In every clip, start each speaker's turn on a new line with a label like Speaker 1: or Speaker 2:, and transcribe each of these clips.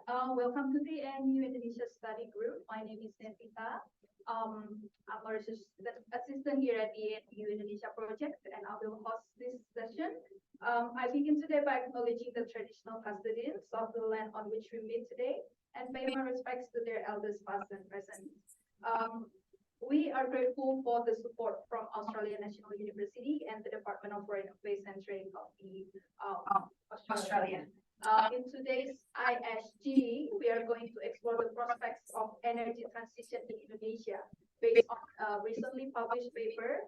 Speaker 1: Welcome to the Indonesia Study Group. My name is Nefita. I'm a research assistant here at the Indonesia project, and I will host this session. I begin today by acknowledging the traditional custodians of the land on which we meet today, and pay my respects to their elders past and present. We are grateful for the support from Australian National University and the Department of Foreign Affairs and Trade of the Australia. In today's ISG, we are going to explore the prospects of energy transition in Indonesia based on a recently published paper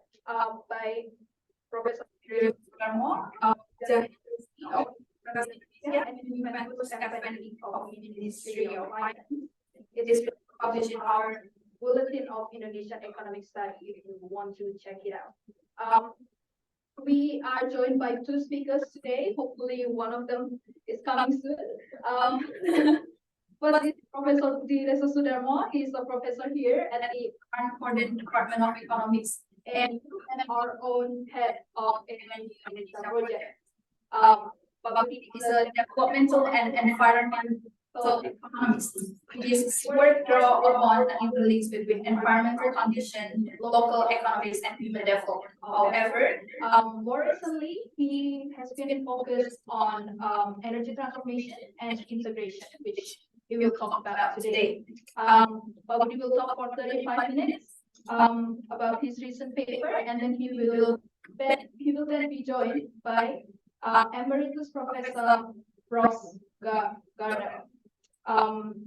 Speaker 1: by Professor Guillermo of the University of Indonesia and the Humanitarian FND of the Ministry of Finance. It is published in our Bulletin of Indonesian Economic Study if you want to check it out. We are joined by two speakers today. Hopefully one of them is coming soon. First is Professor Desa Sudarmo. He is a professor here at the Arnhem Department of Economics and our own head of Indonesian project. Budi is a developmental and environmental economist. His work draws upon the links between environmental conditions, local economics, and human development. However, more recently, he has been focused on energy transformation and integration, which we will talk about today. Budi will talk for 35 minutes about his recent paper, and then he will then be joined by Emeritus Professor Ross Gardner,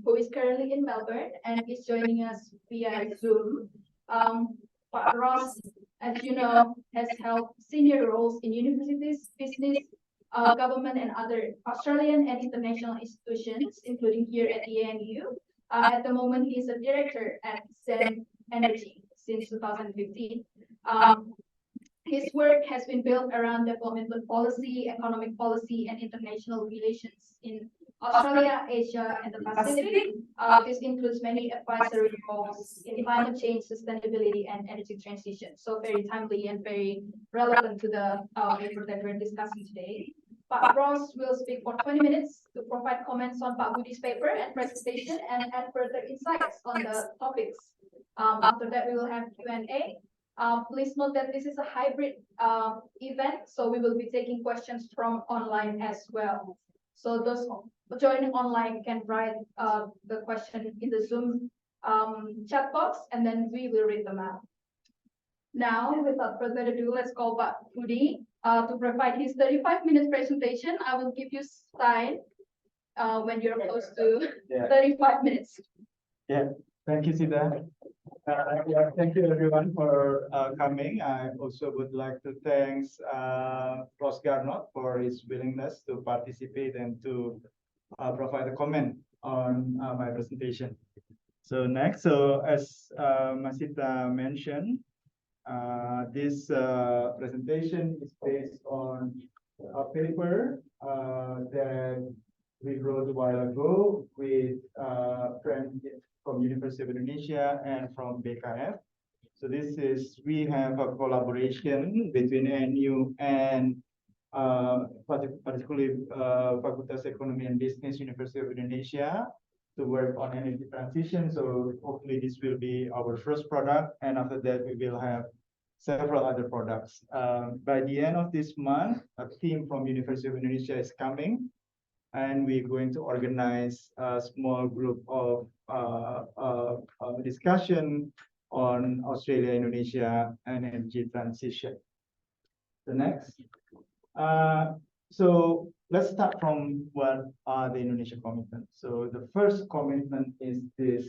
Speaker 1: who is currently in Melbourne and is joining us via Zoom. Ross, as you know, has held senior roles in universities, business, government, and other Australian and international institutions, including here at the ANU. At the moment, he is a director at Zen Energy since 2015. His work has been built around developmental policy, economic policy, and international relations in Australia, Asia, and the Pacific. This includes many advisory roles in climate change, sustainability, and energy transition. So very timely and very relevant to the paper that we're discussing today. Pak Ross will speak for 20 minutes to provide comments on Pak Budi's paper and presentation and add further insights on the topics. After that, we will have Q&A. Please note that this is a hybrid event, so we will be taking questions from online as well. So those joining online can write the question in the Zoom chat box, and then we will read them out. Now, without further ado, let's call Pak Budi to provide his 35-minute presentation. I will give you sign when you're close to 35 minutes.
Speaker 2: Yeah, thank you, Sida. Thank you everyone for coming. I also would like to thank Ross Garnot for his willingness to participate and to provide a comment on my presentation. So next, as Masita mentioned, this presentation is based on a paper that we wrote a while ago with friends from University of Indonesia and from BKF. So we have a collaboration between NU and particularly Facultas Economy and Business, University of Indonesia, to work on energy transition. So hopefully this will be our first product, and after that we will have several other products. By the end of this month, a team from University of Indonesia is coming, and we're going to organize a small group of discussion on Australia, Indonesia, and energy transition. The next. So let's start from what are the Indonesia commitments. So the first commitment is this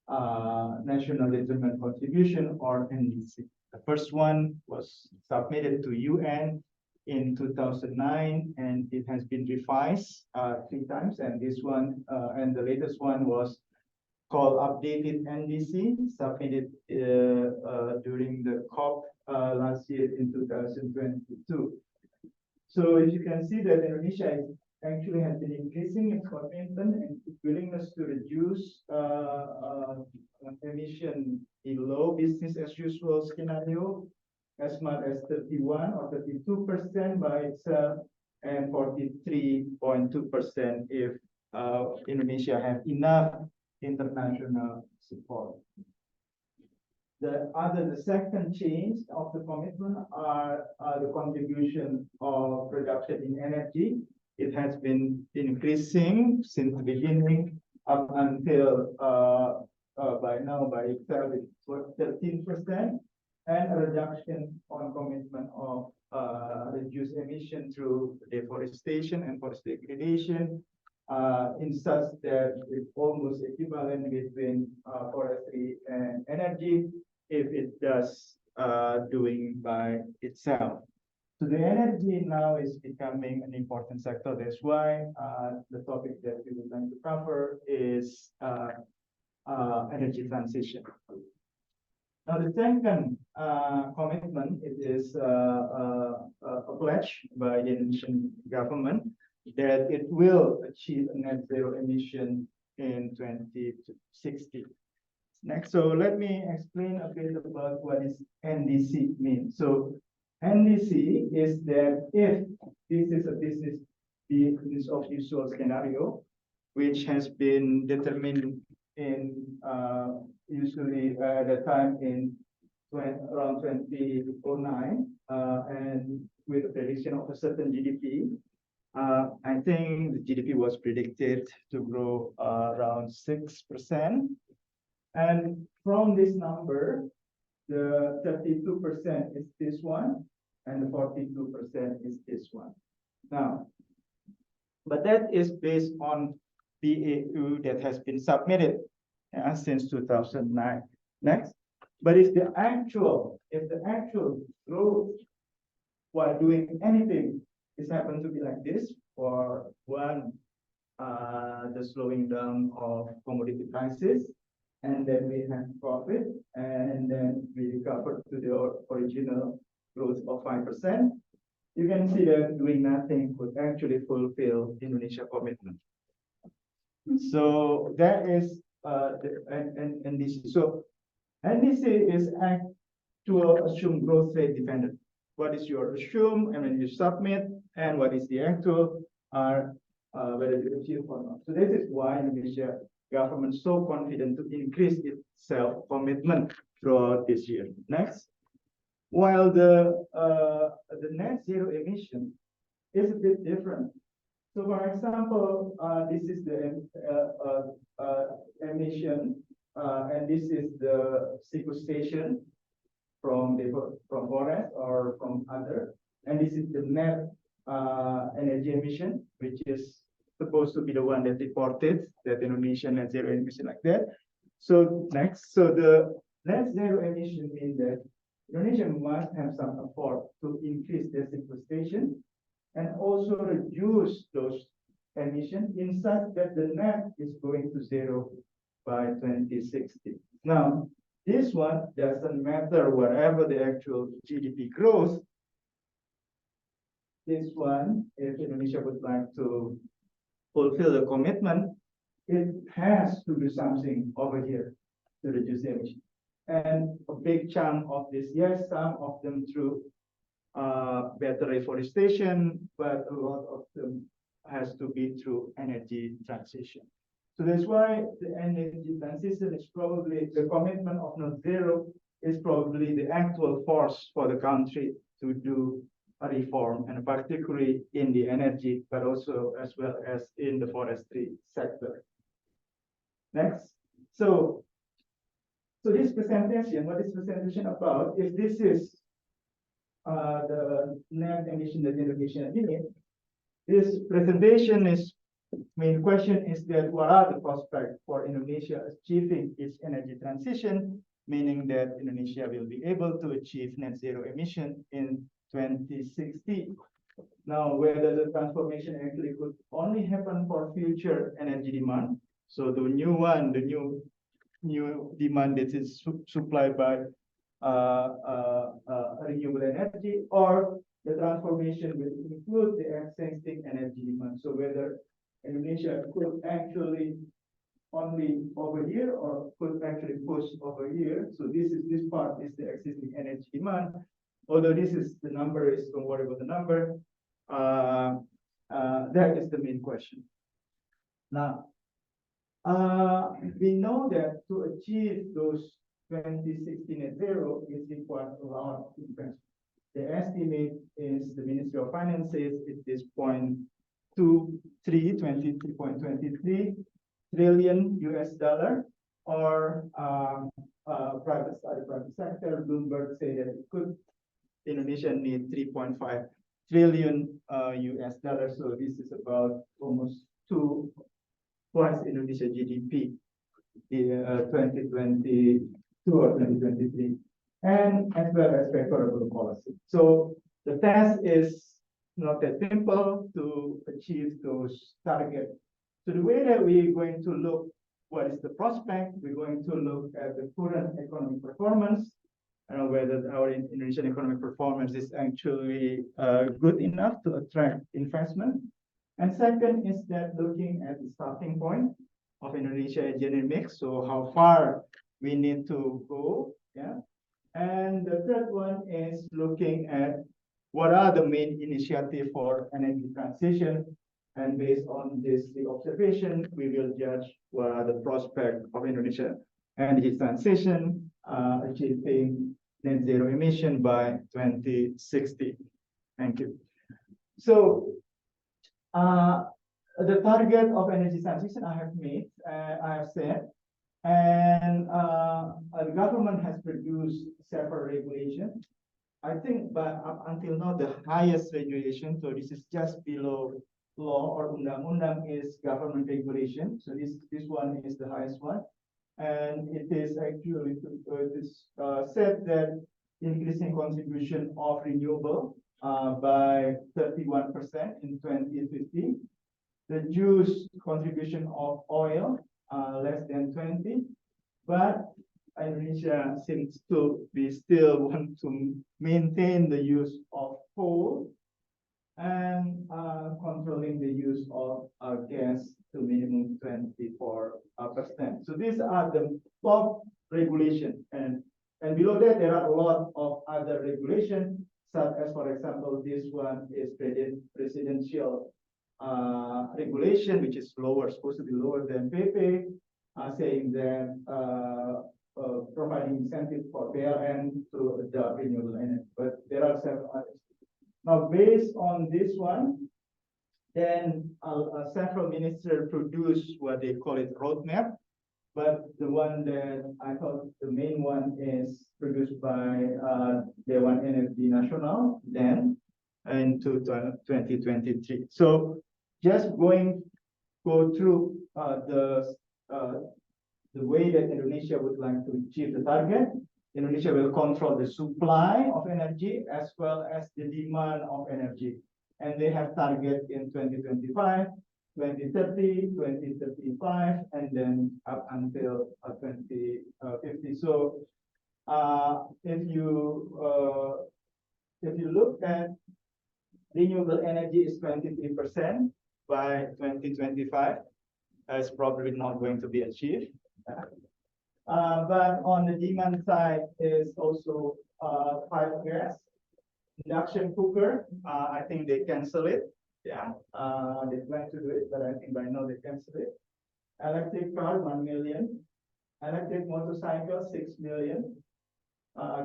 Speaker 2: National Determined Contribution, or NDC. The first one was submitted to UN in 2009, and it has been revised 3 times. And this one, and the latest one was called Updated NDC, submitted during the COP last year in 2022. So as you can see that Indonesia actually has been increasing its commitment and its willingness to reduce emission below business as usual scenario as much as 31 or 32% by itself and 43.2% if Indonesia have enough international support. The second change of the commitment are the contribution of production in energy. It has been increasing since the beginning up until by now by itself it's 13%, and a reduction on commitment of reduced emission through deforestation and forest degradation, in such that it's almost equivalent between forestry and energy if it does doing by itself. So the energy now is becoming an important sector. That's why the topic that we would like to cover is energy transition. Now the second commitment, it is a pledge by the Indonesian government that it will achieve a net zero emission in 2060. Next, so let me explain a bit about what is NDC means. So NDC is that if this is a business of usual scenario, which has been determined in usually at the time in around 2009, and with a prediction of a certain GDP, I think the GDP was predicted to grow around 6%. And from this number, the 32% is this one, and the 42% is this one. Now, but that is based on PAU that has been submitted since 2009. Next, but if the actual growth while doing anything is happened to be like this, for one, the slowing down of commodity prices, and then we have profit, and then we recover to the original growth of 5%. You can see that doing nothing could actually fulfill Indonesia commitment. So that is the NDC. So NDC is actual assumed growth rate dependent. What is your assume, and when you submit, and what is the actual are whether you achieve or not. So this is why Indonesia government so confident to increase its self-commitment throughout this year. Next, while the net zero emission is a bit different. So, for example, this is the emission, and this is the sequestration from forest or from other, and this is the net energy emission, which is supposed to be the one that reported that Indonesian net zero emission like that. So next, so the net zero emission means that Indonesia must have some effort to increase their sequestration and also reduce those emissions in such that the net is going to zero by 2060. Now, this one doesn't matter whatever the actual GDP growth. This one, if Indonesia would like to fulfill the commitment, it has to do something over here to reduce the emission. And a big chunk of this, yes, some of them through better reforestation, but a lot of them has to be through energy transition. So that's why the energy transition is probably the commitment of net zero is probably the actual force for the country to do a reform, and particularly in the energy, but also as well as in the forestry sector. Next, so this presentation, what is presentation about? If this is the net emission that Indonesia needs, this presentation is main question is that what are the prospects for Indonesia achieving its energy transition, meaning that Indonesia will be able to achieve net zero emission in 2060. Now, whether the transformation actually could only happen for future energy demand, so the new one, the new demand that is supplied by renewable energy, or the transformation will include the existing energy demand. So whether Indonesia could actually only over here or could actually push over here. So this part is the existing energy demand. Although this is the number, is don't worry about the number. That is the main question. Now, we know that to achieve those 2060 net zero is required a lot of investment. The estimate is the Ministry of Finances it is 23.23 trillion US dollar, or private sector. Bloomberg say that Indonesia need 3.5 trillion US dollars. So this is about almost twice Indonesia GDP in 2022 or 2023, and as well as favorable policy. So the task is not that simple to achieve those targets. So the way that we're going to look, what is the prospect? We're going to look at the current economic performance, whether our Indonesian economic performance is actually good enough to attract investment. And second is that looking at the starting point of Indonesia energy mix, so how far we need to go, yeah. And the third one is looking at what are the main initiatives for energy transition, and based on this the observation, we will judge what are the prospects of Indonesia energy transition, achieving net zero emission by 2060. Thank you. So the target of energy transition I have made, I have said, and the government has produced several regulations. I think, but up until now, the highest regulation, so this is just below law or undang-undang, is government regulation. So this one is the highest one, and it is actually said that increasing contribution of renewable by 31% in 2050. Reduce contribution of oil less than 20, but Indonesia seems to be still want to maintain the use of coal and controlling the use of gas to minimum 24%. So these are the top regulations, and below that there are a lot of other regulations, such as, for example, this one is presidential regulation, which is lower, supposed to be lower than PP, saying that providing incentive for PLN to adopt renewable energy. But there are several others. Now, based on this one, then several ministers produce what they call it roadmap. But the one that I thought the main one is produced by Dewan Energi Nasional then into 2023. So just go through the way that Indonesia would like to achieve the target. Indonesia will control the supply of energy as well as the demand of energy. And they have target in 2025, 2030, 2035, and then up until 2050. So if you look at renewable energy is 23% by 2025, it's probably not going to be achieved. But on the demand side is also pipe gas, induction cooker. I think they cancel it. Yeah, they plan to do it, but I think by now they cancel it. Electric car, 1 million. Electric motorcycle, 6 million.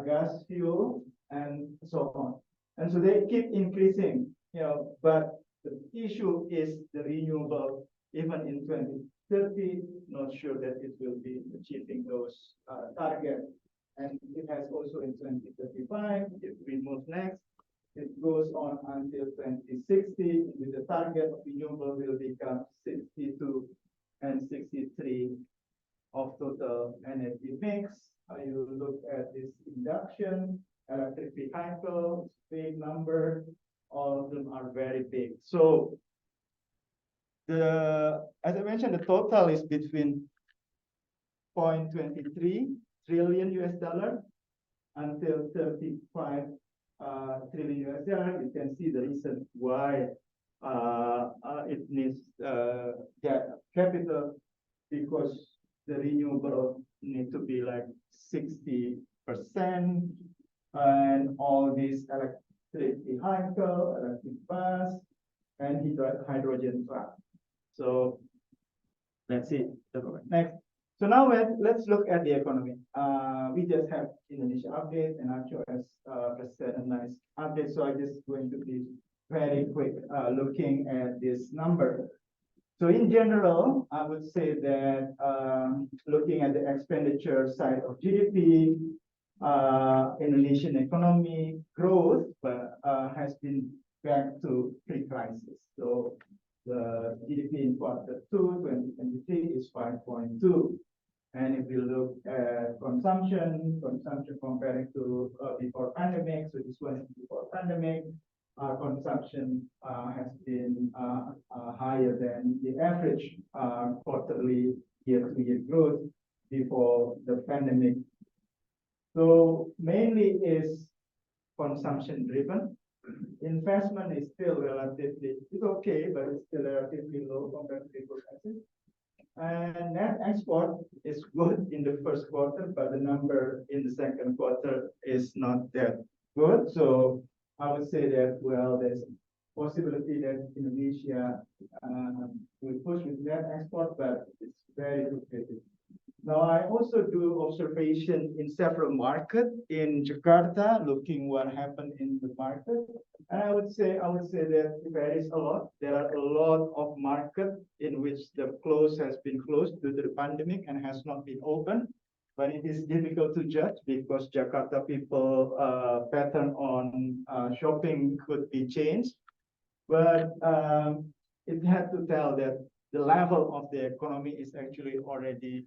Speaker 2: Gas, fuel, and so on. And so they keep increasing, but the issue is the renewable, even in 2030, not sure that it will be achieving those targets. And it has also in 2035, if we move next, it goes on until 2060, with the target of renewable will become 62 and 63 of total energy mix. You look at this induction, electric vehicle, big number, all of them are very big. So as I mentioned, the total is between 0.23 trillion US dollar until 35 trillion US dollar. You can see the reason why it needs capital, because the renewable need to be like 60%, and all these electric vehicle, electric bus, and hydrogen truck. So Let's see. Next. So now let's look at the economy. We just have Indonesia update and actual as President nice update. So I'm just going to be very quick looking at this number. So in general, I would say that looking at the expenditure side of GDP, Indonesian economy growth has been back to pre-crisis. So the GDP in quarter 2, 2023 is 5.2. And if you look at consumption comparing to before pandemic, so this one is before pandemic, consumption has been higher than the average quarterly year-to-year growth before the pandemic. So mainly is consumption driven. Investment is still relatively, it's okay, but it's still relatively low compared to before crisis. And net export is good in the first quarter, but the number in the second quarter is not that good. So I would say that, well, there's a possibility that Indonesia will push with net export, but it's very competitive. Now, I also do observation in several markets in Jakarta, looking what happened in the market. And I would say that it varies a lot. There are a lot of markets in which the close has been closed due to the pandemic and has not been open. But it is difficult to judge because Jakarta people pattern on shopping could be changed. But it had to tell that the level of the economy is actually already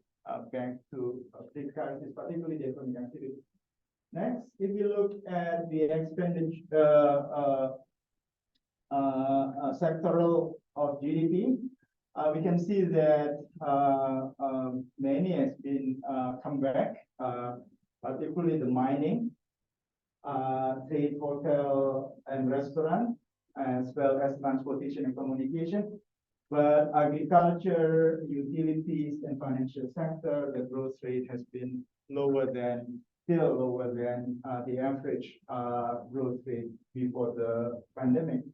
Speaker 2: back to pre-crisis, particularly the economic activity. Next, if you look at the expenditure sectoral of GDP, we can see that many has been come back, particularly the mining, trade, hotel, and restaurant, as well as transportation and communication. But agriculture, utilities, and financial sector, the growth rate has been still lower than the average growth rate before the pandemic.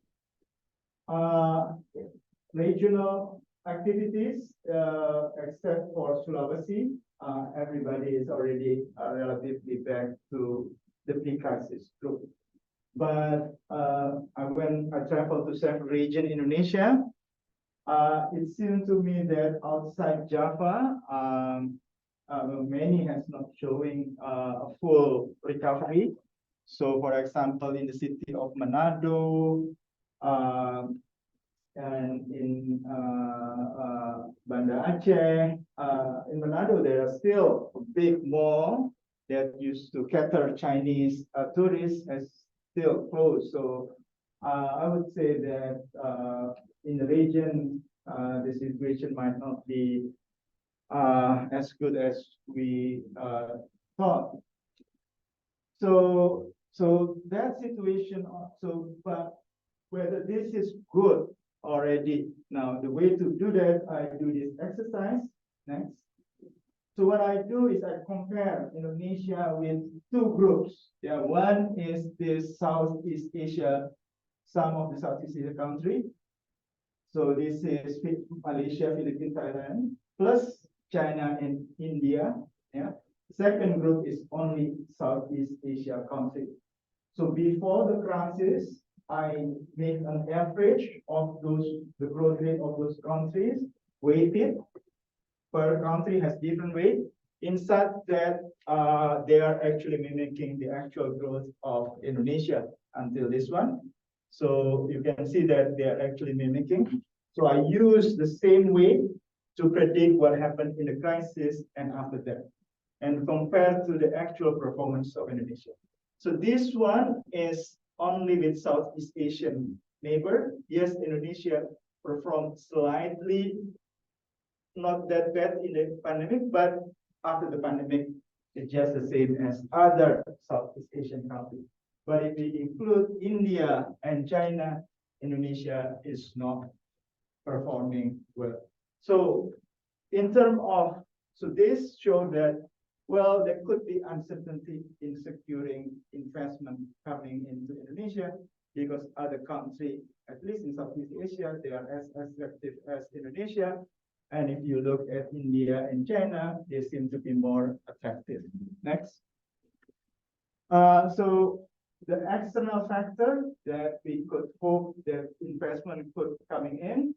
Speaker 2: Regional activities, except for Sulawesi, everybody is already relatively back to the pre-crisis group. But when I travel to several regions in Indonesia, it seems to me that outside Java, many has not showing a full recovery. So, for example, in the city of Manado, and in Banda Aceh, in Manado, there are still a big mall that used to cater Chinese tourists as still closed. So I would say that in the region, the situation might not be as good as we thought. So that situation. But whether this is good already now, the way to do that, I do this exercise. Next. So what I do is I compare Indonesia with two groups. Yeah, one is this Southeast Asia, some of the Southeast Asia country. So this is Malaysia, Philippines, Thailand, plus China and India. Yeah. Second group is only Southeast Asia country. So before the crisis, I made an average of the growth rate of those countries, weighted. Per country has different weight, in such that they are actually mimicking the actual growth of Indonesia until this one. So you can see that they are actually mimicking. So I use the same way to predict what happened in the crisis and after that, and compare to the actual performance of Indonesia. So this one is only with Southeast Asian neighbor. Yes, Indonesia performed slightly not that bad in the pandemic, but after the pandemic, it's just the same as other Southeast Asian countries. But if we include India and China, Indonesia is not performing well. So in terms of, so this shows that, well, there could be uncertainty in securing investment coming into Indonesia because other countries, at least in Southeast Asia, they are as attractive as Indonesia. And if you look at India and China, they seem to be more attractive. Next. So the external factor that we could hope that investment could coming in,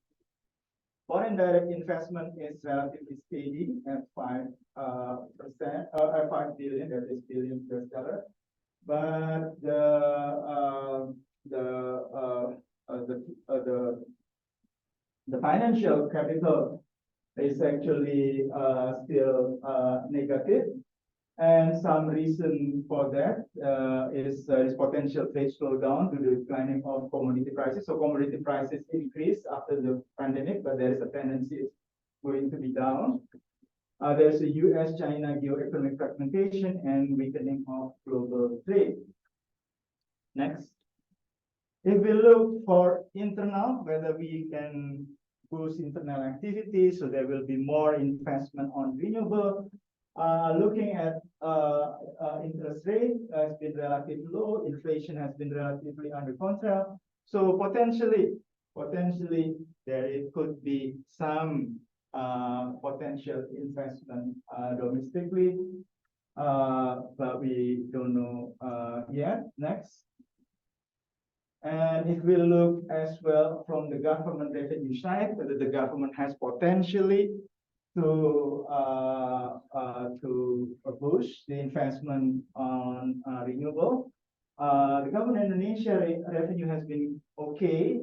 Speaker 2: foreign direct investment is relatively steady at 5%, 5 billion, that is billion US dollar. But the financial capital is actually still negative. And some reason for that is potential trade slowdown due to declining of commodity prices. So commodity prices increase after the pandemic, but there is a tendency it's going to be down. There's a US-China geoeconomic fragmentation and weakening of global trade. Next. If we look for internal, whether we can boost internal activity, so there will be more investment on renewable. Looking at interest rate has been relatively low, inflation has been relatively under control. So potentially there could be some potential investment domestically, but we don't know yet. Next. And if we look as well from the government revenue side, whether the government has potentially to boost the investment on renewable. The government in Indonesia revenue has been okay.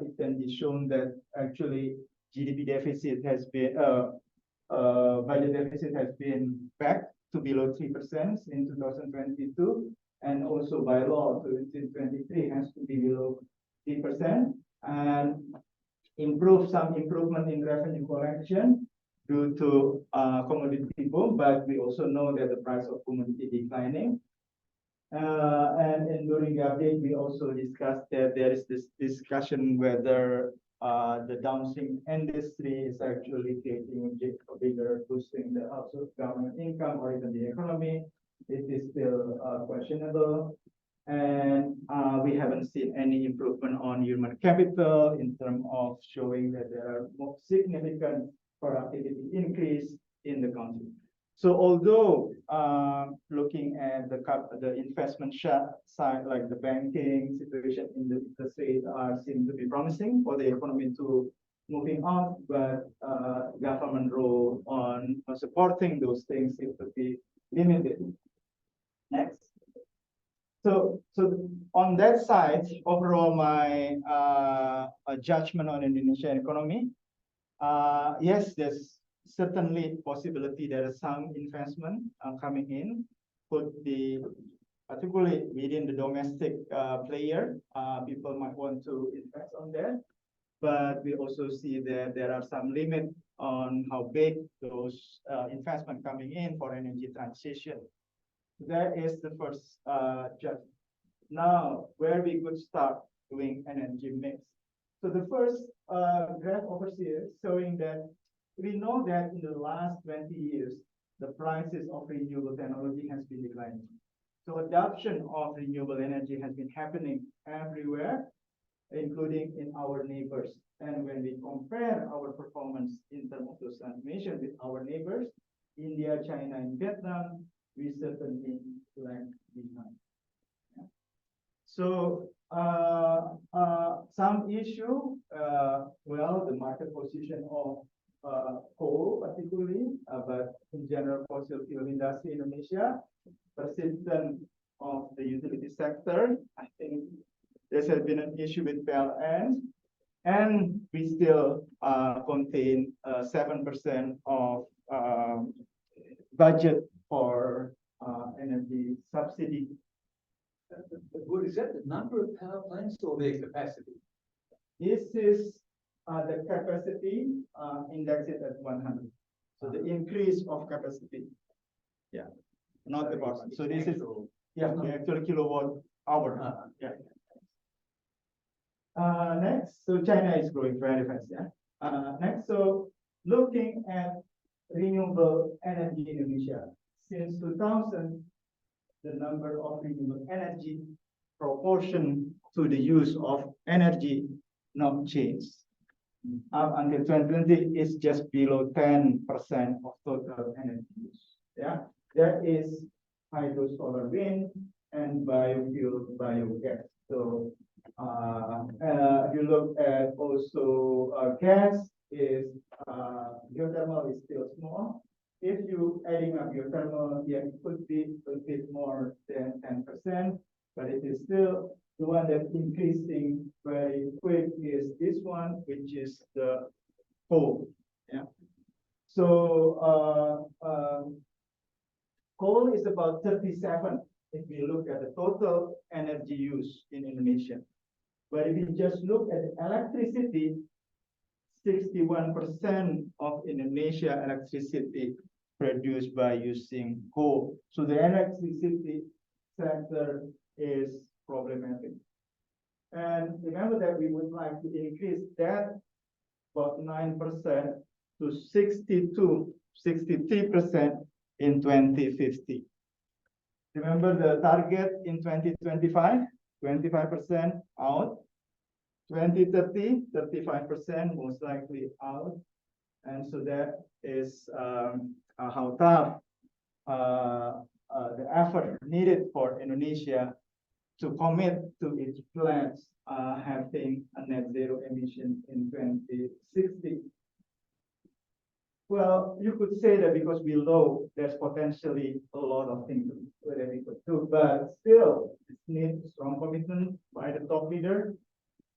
Speaker 2: It can be shown that actually GDP deficit has been budget deficit has been back to below 3% in 2022, and also by law 2023 has to be below 3%, and some improvement in revenue collection due to commodity boom, but we also know that the price of commodity declining. And during the update, we also discussed that there is this discussion whether the downstream industry is actually creating a bigger boosting the household government income or even the economy. It is still questionable. And we haven't seen any improvement on human capital in terms of showing that there are more significant productivity increase in the country. So although looking at the investment side, like the banking situation in the interest rate seem to be promising for the economy to moving on, but government role on supporting those things seems to be limited. Next. So on that side, overall, my judgment on Indonesian economy, yes, there's certainly possibility there is some investment coming in, could be particularly within the domestic player. People might want to invest on that, but we also see that there are some limit on how big those investment coming in for energy transition. That is the first judgment. Now, where we could start doing energy mix. So the first graph over here showing that we know that in the last 20 years, the prices of renewable technology has been declining. So adoption of renewable energy has been happening everywhere, including in our neighbors. And when we compare our performance in terms of those transmission with our neighbors, India, China, and Vietnam, we certainly lag behind. So some issue, well, the market position of coal particularly, but in general fossil fuel industry in Indonesia, persistence of the utility sector. I think there has been an issue with PLN, and we still contain 7% of budget for energy subsidy.
Speaker 3: What is that? The number of power plants or their capacity?
Speaker 2: This is the capacity indexed at 100. So the increase of capacity. Yeah, not the cost. So this is the actual kilowatt hour. Yeah. Next, so China is growing very fast. Yeah. Next, so looking at renewable energy in Indonesia since 2000. The number of renewable energy proportion to the use of energy not changed. up until 2020 is just below 10% of total energy use. Yeah, that is hydro, solar, wind, and biofuel, biogas. So if you look at also gas is geothermal is still small. If you adding up geothermal, yeah, it could be a bit more than 10%, but it is still the one that's increasing very quick is this one, which is the coal. Yeah. So coal is about 37 if we look at the total energy use in Indonesia. But if you just look at the electricity, 61% of Indonesia electricity produced by using coal. So the electricity sector is problematic. And remember that we would like to increase that about 9% to 63% in 2050. Remember the target in 2025, 25% out. 2030, 35% most likely out. And so that is how tough the effort needed for Indonesia to commit to its plans having a net zero emission in 2060. Well, you could say that because we're low, there's potentially a lot of things that we could do, but still, it needs strong commitment by the top leader.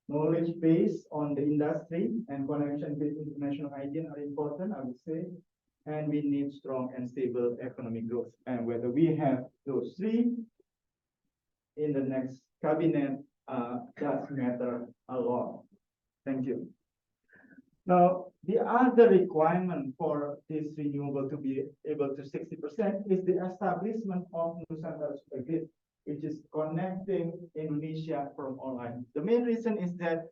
Speaker 2: Knowledge base on the industry and connection with international hygiene are important, I would say. And we need strong and stable economic growth. And whether we have those three in the next cabinet does matter a lot. Thank you. Now, the other requirement for this renewable to be able to 60% is the establishment of Nusantara Super Grid, which is connecting Indonesia from online. The main reason is that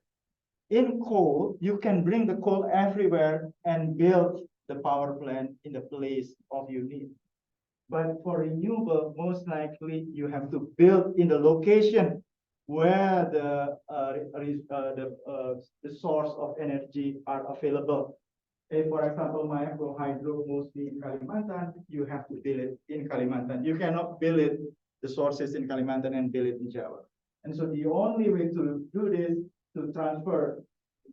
Speaker 2: in coal, you can bring the coal everywhere and build the power plant in the place of your need. But for renewable, most likely you have to build in the location where the source of energy are available. If, for example, micro hydro mostly in Kalimantan, you have to build it in Kalimantan. You cannot build it, the sources in Kalimantan and build it in Java. And so the only way to do this, to transfer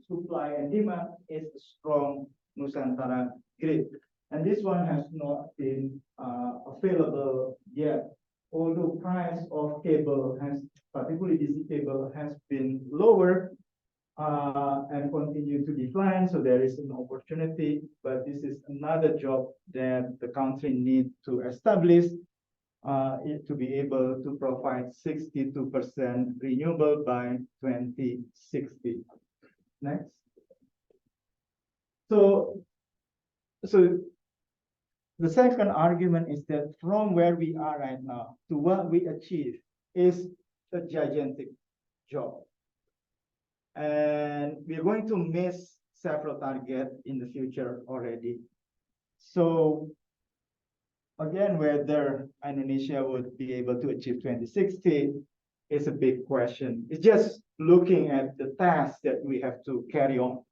Speaker 2: supply and demand, is a strong Nusantara grid. And this one has not been available yet. Although price of cable has, particularly DC cable, has been lower and continue to decline. So there is an opportunity, but this is another job that the country needs to establish to be able to provide 62% renewable by 2060. Next. So the second argument is that from where we are right now to what we achieve is a gigantic job. And we're going to miss several targets in the future already. So again, whether Indonesia would be able to achieve 2060 is a big question. It's just looking at the tasks that we have to carry on.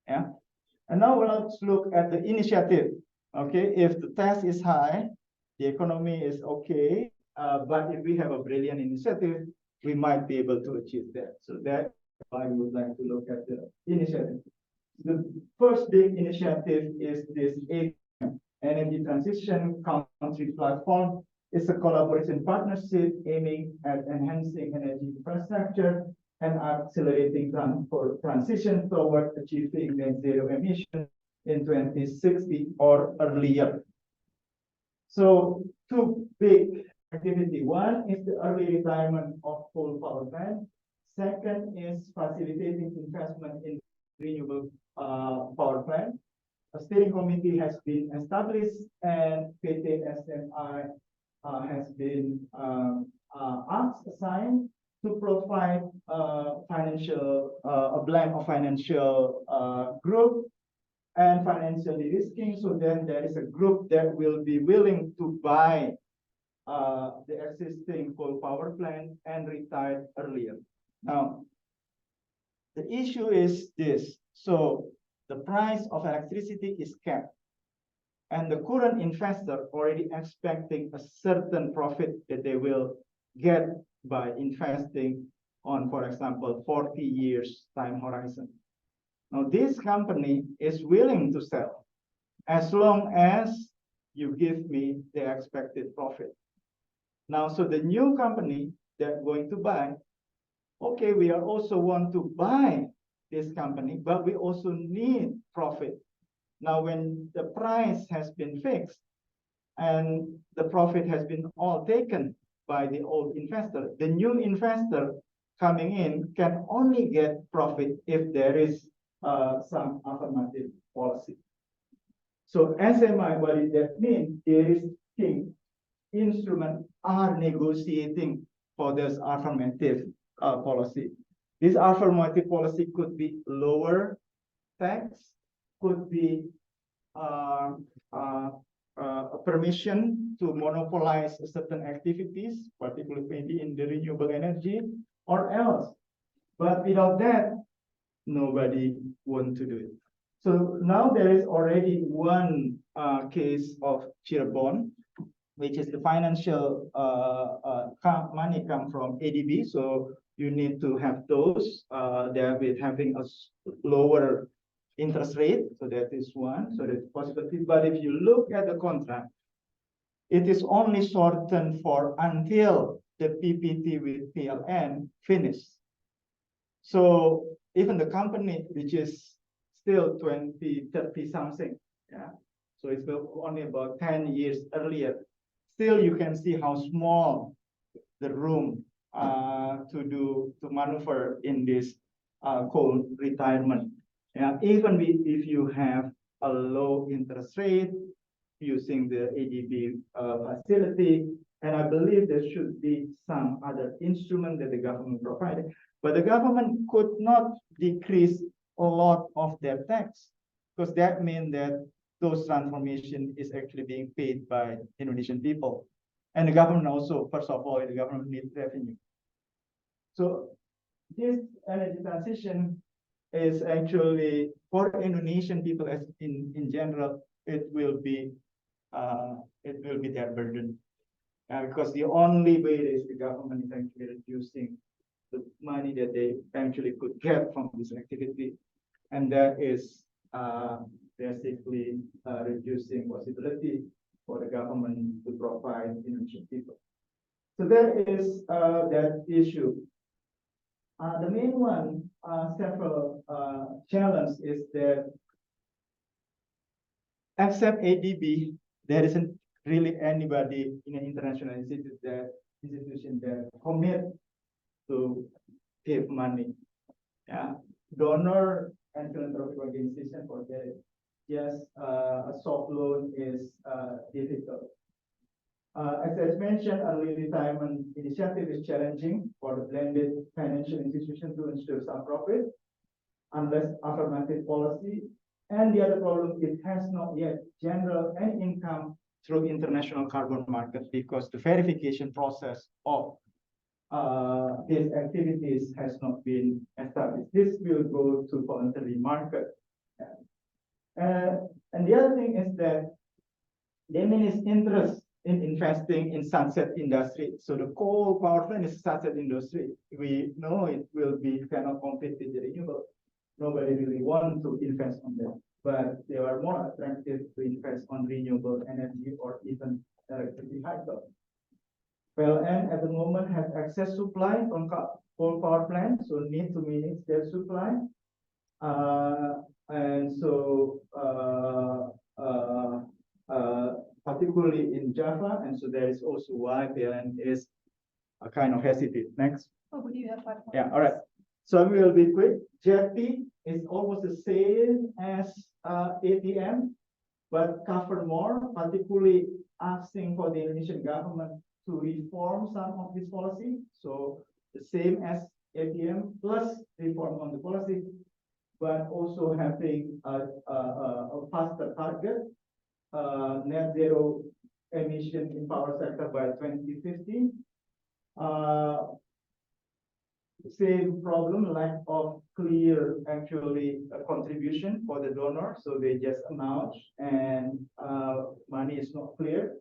Speaker 2: Yeah. And now let's look at the initiative. Okay, if the task is high, the economy is okay, but if we have a brilliant initiative, we might be able to achieve that. So that's why we would like to look at the initiative. The first big initiative is this Energy Transition Country Platform. It's a collaboration partnership aiming at enhancing energy infrastructure and accelerating transition toward achieving net zero emissions in 2060 or earlier. So two big activity. One is the early retirement of coal power plants. Second is facilitating investment in renewable power plants. A steering committee has been established and PT SMI has been assigned to provide a blend of financial group and financial de-risking. So then there is a group that will be willing to buy the existing coal power plant and retire earlier. Now, the issue is this. So the price of electricity is capped. And the current investor already expecting a certain profit that they will get by investing on, for example, 40 years time horizon. Now, this company is willing to sell as long as you give me the expected profit. Now, so the new company that going to buy, okay, we are also want to buy this company, but we also need profit. Now, when the price has been fixed and the profit has been all taken by the old investor, the new investor coming in can only get profit if there is some affirmative policy. So SMI, what does that mean? There is thing, instrument are negotiating for this affirmative policy. This affirmative policy could be lower tax, could be a permission to monopolize certain activities, particularly maybe in the renewable energy or else. But without that, nobody want to do it. So now there is already one case of Cirebon, which is the financial money come from ADB. So you need to have those. They're with having a lower interest rate. So that is one. So that's possibility. But if you look at the contract, it is only shortened for until the PPT with PLN finished. So even the company, which is still 20, 30 something, yeah. So it's only about 10 years earlier. Still, you can see how small the room to maneuver in this coal retirement. Yeah, even if you have a low interest rate using the ADB facility, and I believe there should be some other instrument that the government provided, but the government could not decrease a lot of their tax, because that means that those transformation is actually being paid by Indonesian people. And the government also, first of all, the government needs revenue. So this energy transition is actually for Indonesian people as in general, it will be their burden. Because the only way is the government is actually reducing the money that they eventually could get from this activity. And that is basically reducing possibility for the government to provide Indonesian people. So that is that issue. The main one, several challenge is that except ADB, there isn't really anybody in an international institution that commit to give money. Yeah, donor and philanthropic organization forget it. Yes, a soft loan is difficult. As I mentioned, early retirement initiative is challenging for the blended financial institution to ensure some profit, unless affirmative policy. And the other problem, it has not yet general any income through international carbon market, because the verification process of these activities has not been established. This will go to voluntary market. And the other thing is that there is interest in investing in sunset industry. So the coal power plant is sunset industry. We know it will be cannot compete with the renewable. Nobody really wants to invest on that, but they are more attractive to invest on renewable energy or even electricity hydro. Well, and at the moment has excess supply from coal power plants, so need to manage their supply. And so particularly in Java, and so that is also why PLN is a kind of hesitant. Next.
Speaker 1: Oh, do you have 5 minutes?
Speaker 2: Yeah, all right. So we will be quick. JETI is almost the same as ATM, but cover more, particularly asking for the Indonesian government to reform some of this policy. So the same as ATM plus reform on the policy, but also having a faster target, net zero emission in power sector by 2050. same problem, lack of clear actually contribution for the donor. So they just announce and money is not clear.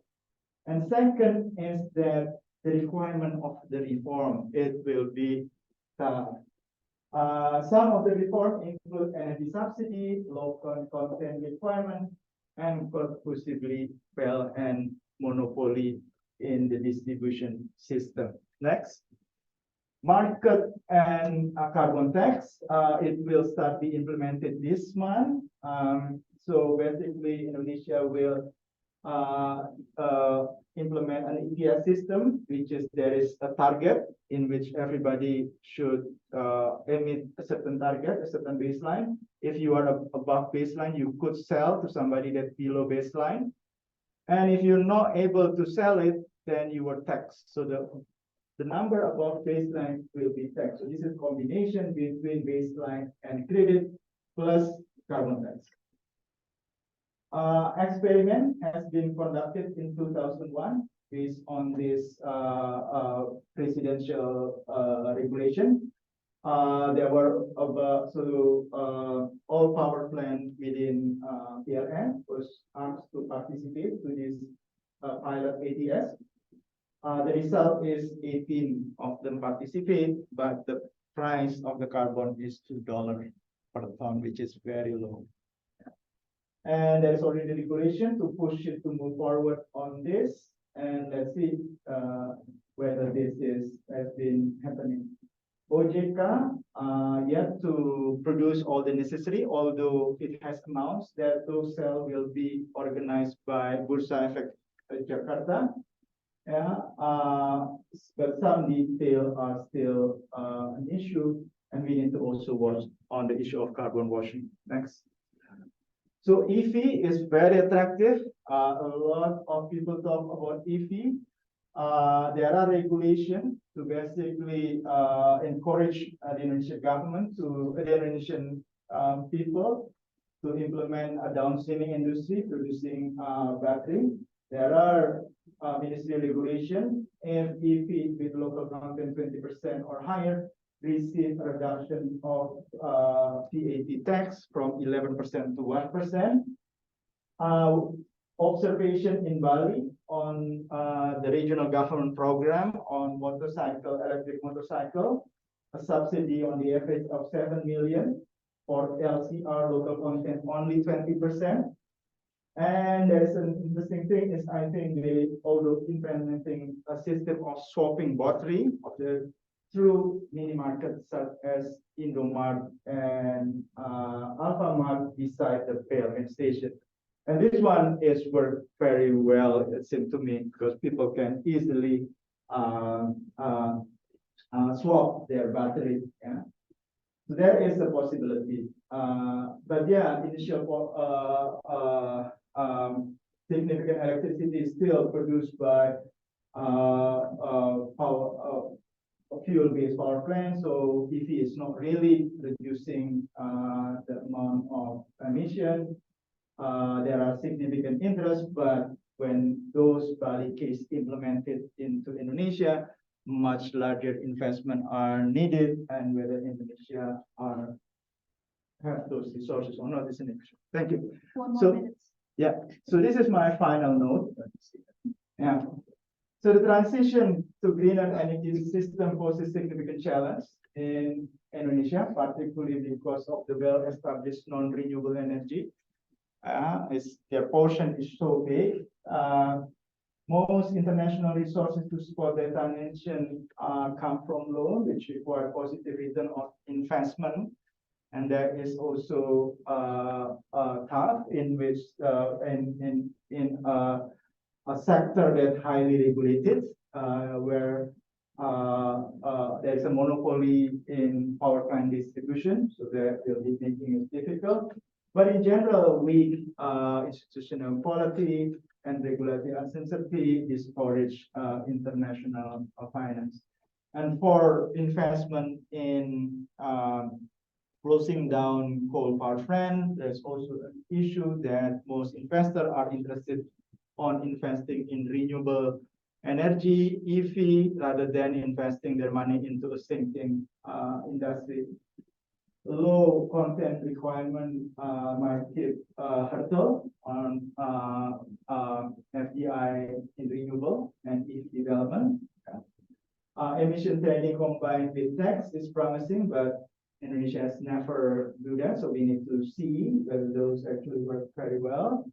Speaker 2: And second is that the requirement of the reform, it will be tough. Some of the reform include energy subsidy, low content requirement, and possibly fail and monopoly in the distribution system. Next. Market and carbon tax, it will start be implemented this month. So basically, Indonesia will implement an ETS system, which is there is a target in which everybody should emit a certain target, a certain baseline. If you are above baseline, you could sell to somebody that's below baseline. And if you're not able to sell it, then you are taxed. So the number above baseline will be taxed. So this is combination between baseline and credit plus carbon tax. Experiment has been conducted in 2001 based on this presidential regulation. There were about all power plants within PLN was asked to participate to this pilot ATS. The result is 18 of them participate, but the price of the carbon is $2 per ton, which is very low. And there is already regulation to push it to move forward on this. And let's see whether this has been happening. OJK yet to produce all the necessary, although it has announced that those cells will be organized by Bursa Efek Jakarta. Yeah, but some details are still an issue, and we need to also watch on the issue of carbon washing. Next. So EV is very attractive. A lot of people talk about EV. There are regulations to basically encourage the Indonesian government to the Indonesian people to implement a downstreaming industry producing battery. There are ministry regulation. If EV with local content 20% or higher receive a reduction of VAT tax from 11% to 1%. Observation in Bali on the regional government program on motorcycle, electric motorcycle, a subsidy on the average of 7 million for LCR local content only 20%. And there is an interesting thing is I think they although implementing a system of swapping battery of the through mini markets such as Indomart and Alfamart beside the payment station. And this one is worked very well, it seems to me, because people can easily swap their battery. Yeah? So there is a possibility. But yeah, initial significant electricity is still produced by fuel-based power plants. So EV is not really reducing the amount of emission. There are significant interest, but when those Bali case implemented into Indonesia, much larger investment are needed, and whether Indonesia have those resources or not is an issue. Thank you.
Speaker 1: One more minute.
Speaker 2: Yeah, so this is my final note. Yeah. So the transition to greener energy system poses significant challenge in Indonesia, particularly because of the well-established non-renewable energy. Their portion is so big. Most international resources to support the transition come from loan, which require positive return on investment. And there is also tough in which in a sector that highly regulated, where there is a monopoly in power plant distribution, so that will be making it difficult. But in general, weak institutional quality and regulatory uncertainty discourage international finance. And for investment in closing down coal power plant, there's also an issue that most investors are interested on investing in renewable energy, EV, rather than investing their money into a sinking industry. Low content requirement might keep hurdle on FDI in renewable and EV development. Emission trading combined with tax is promising, but Indonesia has never do that, so we need to see whether those actually work very well.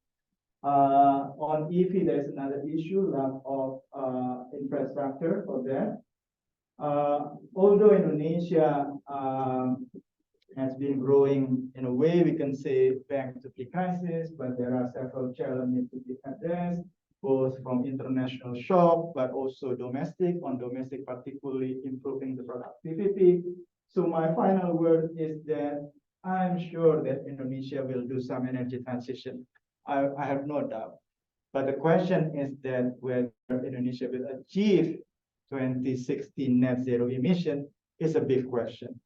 Speaker 2: On EV, there's another issue, lack of infrastructure for that. Although Indonesia has been growing in a way we can say back to pre-crisis, but there are several challenges to be addressed, both from international shock, but also domestic, on domestic particularly improving the productivity. So my final word is that I'm sure that Indonesia will do some energy transition. I have no doubt. But the question is that whether Indonesia will achieve 2060 net zero emission is a big question.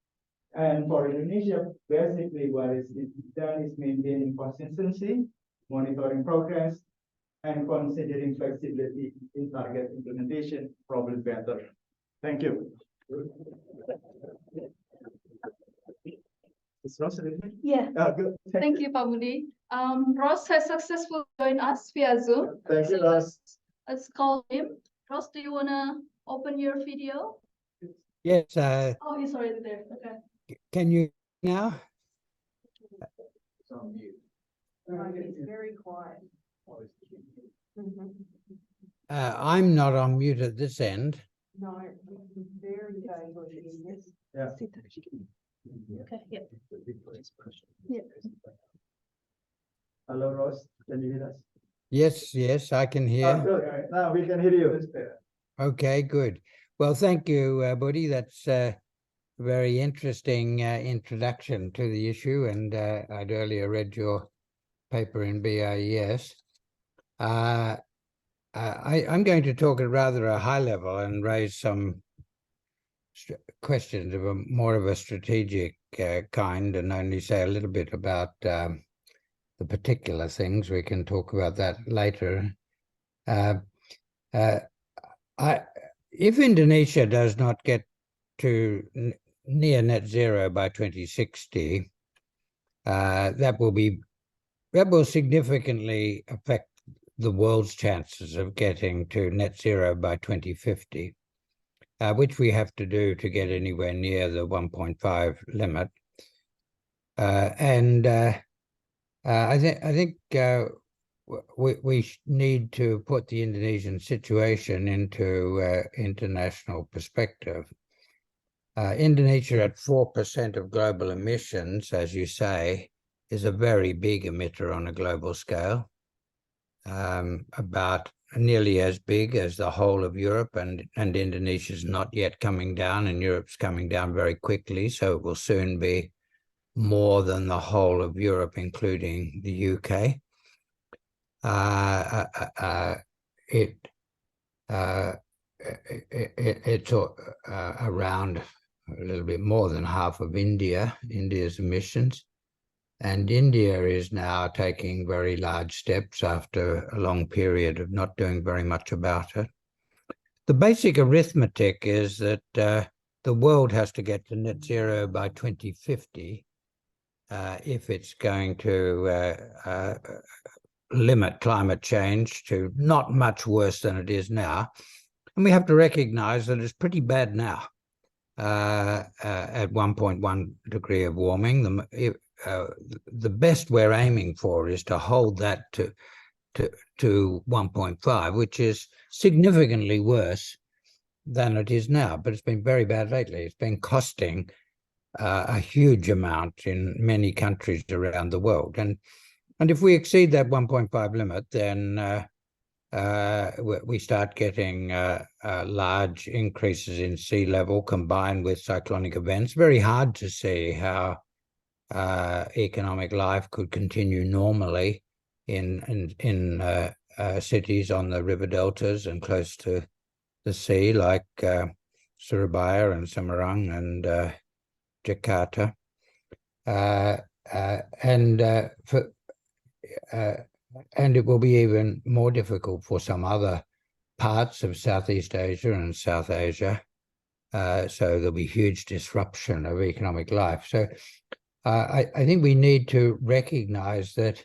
Speaker 2: And for Indonesia, basically what is done is maintaining consistency, monitoring progress, and considering flexibility in target implementation, probably better. Thank you. Is Ross with me?
Speaker 1: Yeah.
Speaker 2: Good.
Speaker 1: Thank you, Pak Budi. Ross has successfully joined us via Zoom.
Speaker 2: Thank you, Ross.
Speaker 1: Let's call him. Ross, do you want to open your video?
Speaker 4: Yes.
Speaker 1: Oh, he's already there. Okay.
Speaker 4: Can you now?
Speaker 2: It's on mute.
Speaker 1: He's very quiet.
Speaker 4: I'm not on mute at this end.
Speaker 1: No, very
Speaker 2: Yeah.
Speaker 1: Okay, yeah. Yeah.
Speaker 2: Hello, Ross. Can you hear us?
Speaker 4: Yes, I can hear.
Speaker 2: Good. All right. Now we can hear you. It's better.
Speaker 4: Okay, good. Well, thank you, Budi. That's a very interesting introduction to the issue, and I'd earlier read your paper in BIES. I'm going to talk at rather a high level and raise some questions of more of a strategic kind, and only say a little bit about the particular things. We can talk about that later. If Indonesia does not get to near net zero by 2060, that will significantly affect the world's chances of getting to net zero by 2050, which we have to do to get anywhere near the 1.5 limit. I think we need to put the Indonesian situation into international perspective. Indonesia at 4% of global emissions, as you say, is a very big emitter on a global scale, about nearly as big as the whole of Europe, and Indonesia's not yet coming down, and Europe's coming down very quickly, so it will soon be more than the whole of Europe, including the UK. It's around a little bit more than half of India's emissions. And India is now taking very large steps after a long period of not doing very much about it. The basic arithmetic is that the world has to get to net zero by 2050 if it's going to limit climate change to not much worse than it is now. And we have to recognize that it's pretty bad now at 1.1 degree of warming. The best we're aiming for is to hold that to 1.5, which is significantly worse than it is now. But it's been very bad lately. It's been costing a huge amount in many countries around the world. And if we exceed that 1.5 limit, then we start getting large increases in sea level combined with cyclonic events. Very hard to see how economic life could continue normally in cities on the river deltas and close to the sea, like Surabaya and Semarang and Jakarta. And it will be even more difficult for some other parts of Southeast Asia and South Asia. So there'll be huge disruption of economic life. So I think we need to recognize that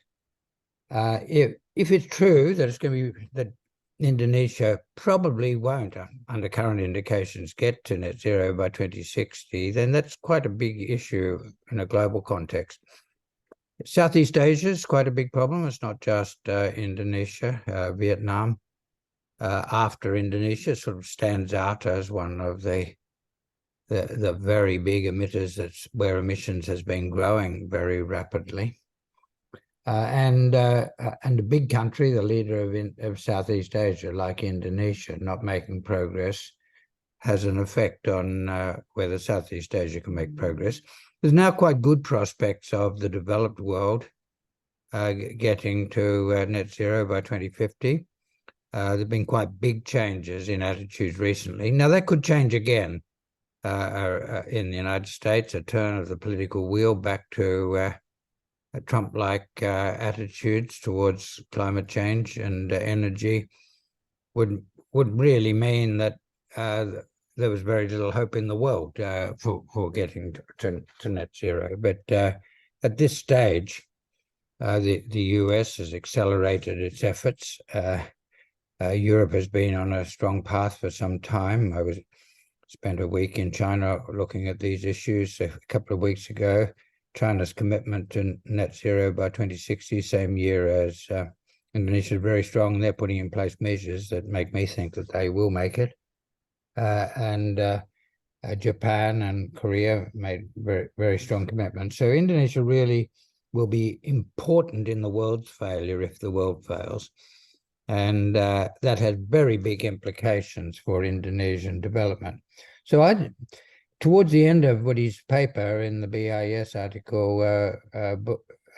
Speaker 4: if it's true that it's going to be that Indonesia probably won't, under current indications, get to net zero by 2060, then that's quite a big issue in a global context. Southeast Asia is quite a big problem. It's not just Indonesia. Vietnam, after Indonesia, sort of stands out as one of the very big emitters, that's where emissions has been growing very rapidly. And a big country, the leader of Southeast Asia, like Indonesia, not making progress, has an effect on whether Southeast Asia can make progress. There's now quite good prospects of the developed world getting to net zero by 2050. There have been quite big changes in attitudes recently. Now, that could change again in the United States, a turn of the political wheel back to Trump-like attitudes towards climate change and energy would really mean that there was very little hope in the world for getting to net zero. But at this stage, the US has accelerated its efforts. Europe has been on a strong path for some time. I spent a week in China looking at these issues a couple of weeks ago. China's commitment to net zero by 2060, same year as Indonesia, is very strong. They're putting in place measures that make me think that they will make it. Japan and Korea made very, very strong commitments. So Indonesia really will be important in the world's failure if the world fails. And that has very big implications for Indonesian development. So towards the end of Woody's paper in the BIS article,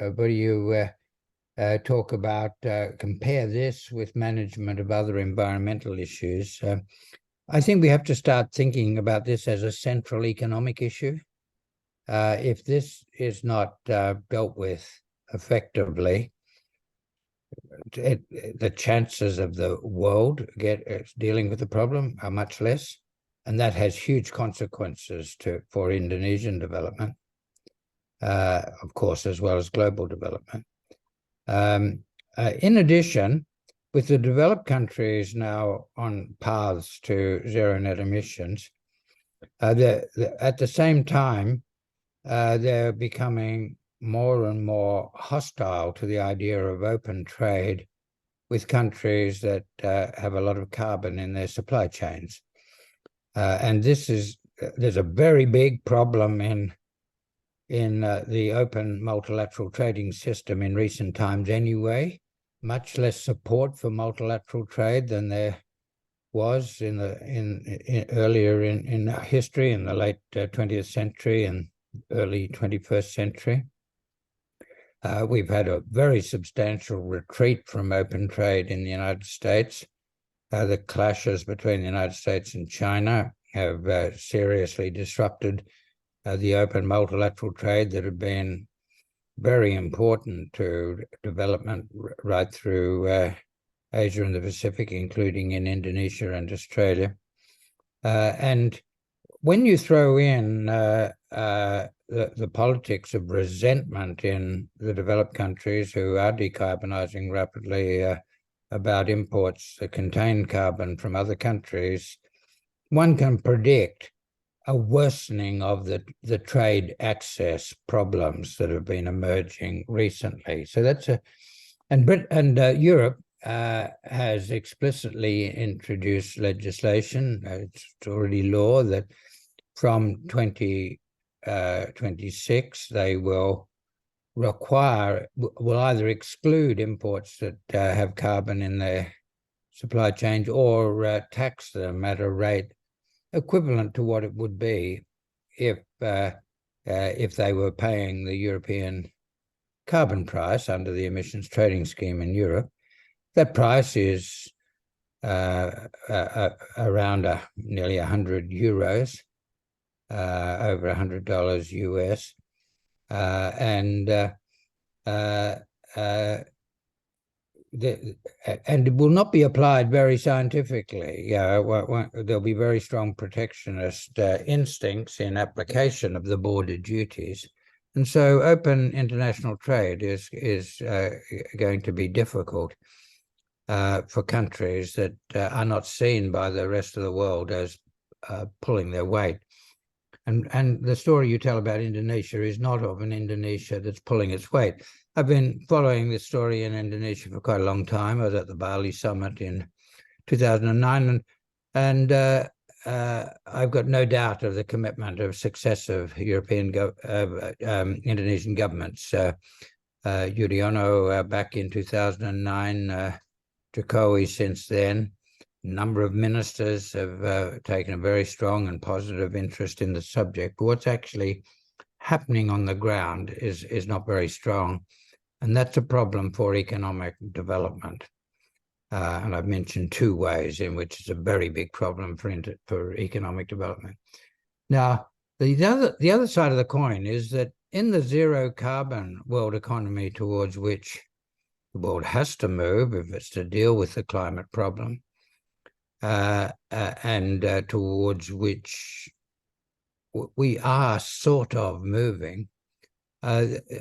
Speaker 4: Woody, you talk about compare this with management of other environmental issues. I think we have to start thinking about this as a central economic issue. If this is not dealt with effectively, the chances of the world dealing with the problem are much less. And that has huge consequences for Indonesian development, of course, as well as global development. In addition, with the developed countries now on paths to zero net emissions, at the same time, they're becoming more and more hostile to the idea of open trade with countries that have a lot of carbon in their supply chains. And there's a very big problem in the open multilateral trading system in recent times anyway. Much less support for multilateral trade than there was earlier in history, in the late 20th century and early 21st century. We've had a very substantial retreat from open trade in the United States. The clashes between the United States and China have seriously disrupted the open multilateral trade that had been very important to development right through Asia and the Pacific, including in Indonesia and Australia. And when you throw in the politics of resentment in the developed countries who are decarbonizing rapidly about imports that contain carbon from other countries, one can predict a worsening of the trade access problems that have been emerging recently. So that's Europe has explicitly introduced legislation. It's already law that from 2026 they will either exclude imports that have carbon in their supply chains or tax them at a rate equivalent to what it would be if they were paying the European carbon price under the emissions trading scheme in Europe. That price is around nearly 100 euros, over $100 US. and it will not be applied very scientifically. There'll be very strong protectionist instincts in application of the border duties. And so open international trade is going to be difficult for countries that are not seen by the rest of the world as pulling their weight. And the story you tell about Indonesia is not of an Indonesia that's pulling its weight. I've been following this story in Indonesia for quite a long time. I was at the Bali summit in 2009, and I've got no doubt of the commitment of successive Indonesian governments. Yudhoyono back in 2009, Jokowi since then. A number of ministers have taken a very strong and positive interest in the subject, but what's actually happening on the ground is not very strong, and that's a problem for economic development. And I've mentioned two ways in which it's a very big problem for economic development. Now, the other side of the coin is that in the zero carbon world economy towards which the world has to move if it's to deal with the climate problem, and towards which we are sort of moving,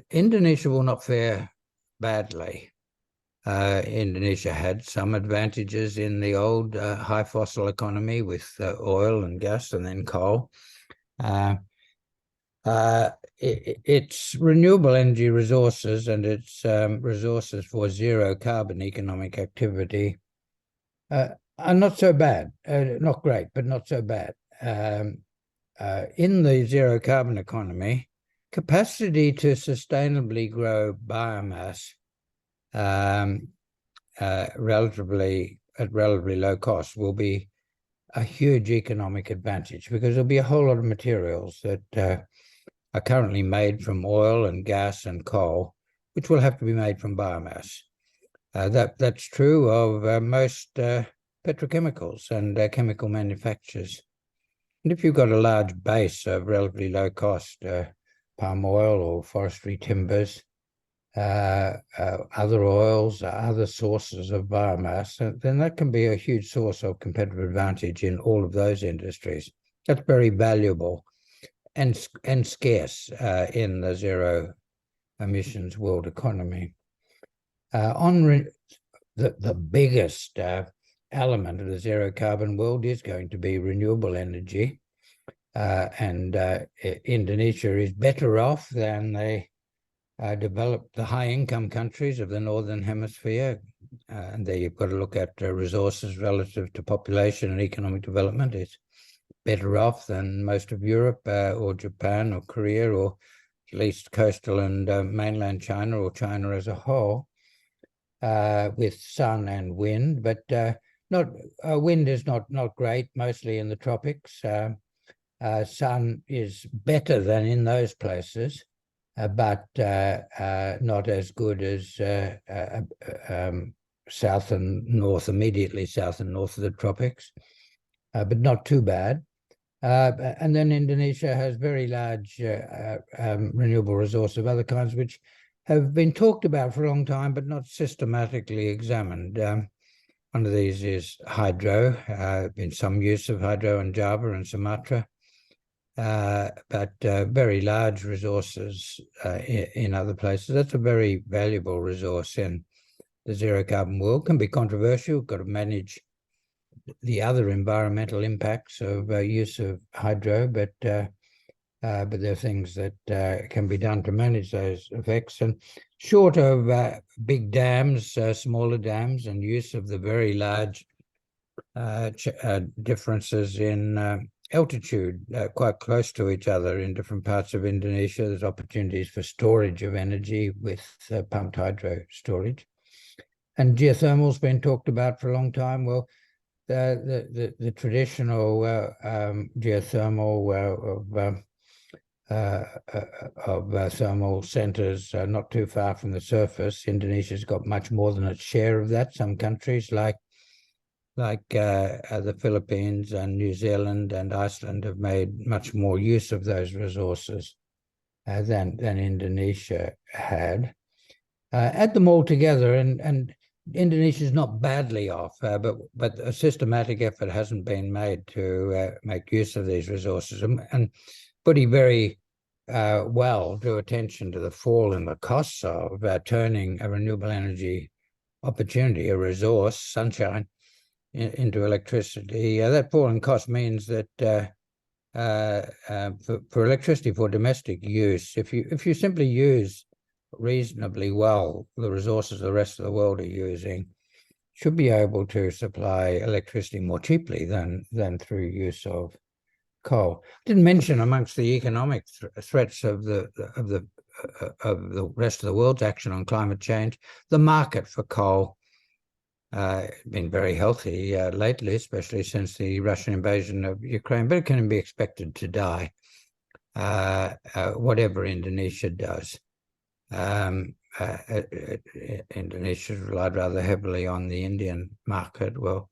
Speaker 4: Indonesia will not fare badly. Indonesia had some advantages in the old high fossil economy with oil and gas and then coal. Its renewable energy resources and its resources for zero carbon economic activity are not so bad, not great, but not so bad. In the zero carbon economy, capacity to sustainably grow biomass at relatively low cost will be a huge economic advantage, because there'll be a whole lot of materials that are currently made from oil and gas and coal, which will have to be made from biomass. That's true of most petrochemicals and chemical manufacturers. And if you've got a large base of relatively low cost palm oil or forestry timbers, other oils, other sources of biomass, then that can be a huge source of competitive advantage in all of those industries. That's very valuable and scarce in the zero emissions world economy. The biggest element of the zero carbon world is going to be renewable energy, and Indonesia is better off than the developed, the high income countries of the Northern Hemisphere, and there you've got to look at resources relative to population and economic development. It's better off than most of Europe or Japan or Korea, or at least coastal and mainland China, or China as a whole, with sun and wind, but wind is not great, mostly in the tropics. Sun is better than in those places, but not as good as south and north, immediately south and north of the tropics, but not too bad. And then Indonesia has very large renewable resources of other kinds, which have been talked about for a long time, but not systematically examined. One of these is hydro, been some use of hydro in Java and Sumatra, but very large resources in other places. That's a very valuable resource in the zero carbon world. Can be controversial, got to manage the other environmental impacts of use of hydro, but there are things that can be done to manage those effects. And short of big dams, smaller dams, and use of the very large differences in altitude quite close to each other in different parts of Indonesia, there's opportunities for storage of energy with pumped hydro storage. And geothermal's been talked about for a long time. Well, the traditional geothermal of thermal centers not too far from the surface. Indonesia's got much more than its share of that. Some countries like the Philippines and New Zealand and Iceland have made much more use of those resources than Indonesia had. Add them all together, and Indonesia is not badly off, but a systematic effort hasn't been made to make use of these resources, and putting very well drew attention to the fall in the costs of turning a renewable energy opportunity, a resource, sunshine, into electricity. That fall in cost means that for electricity for domestic use, if you simply use reasonably well the resources the rest of the world are using, should be able to supply electricity more cheaply than through use of coal. I didn't mention amongst the economic threats of the rest of the world's action on climate change, the market for coal been very healthy lately, especially since the Russian invasion of Ukraine, but it can be expected to die, whatever Indonesia does. Indonesia relied rather heavily on the Indian market. Well,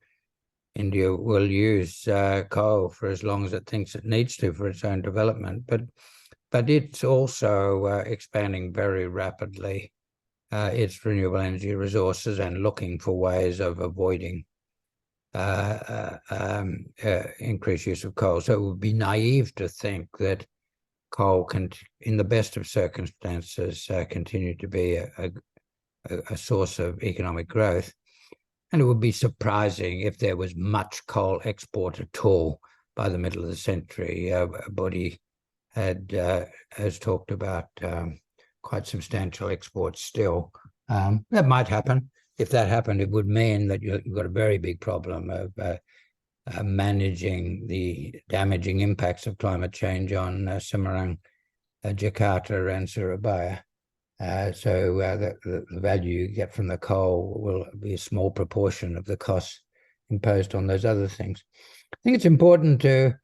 Speaker 4: India will use coal for as long as it thinks it needs to for its own development, but it's also expanding very rapidly its renewable energy resources and looking for ways of avoiding increased use of coal. So it would be naive to think that coal can, in the best of circumstances, continue to be a source of economic growth. And it would be surprising if there was much coal export at all by the middle of the century. Bodhi has talked about quite substantial exports still. That might happen. If that happened, it would mean that you've got a very big problem of managing the damaging impacts of climate change on Semarang, Jakarta, and Surabaya. So the value you get from the coal will be a small proportion of the costs imposed on those other things. I think it's important to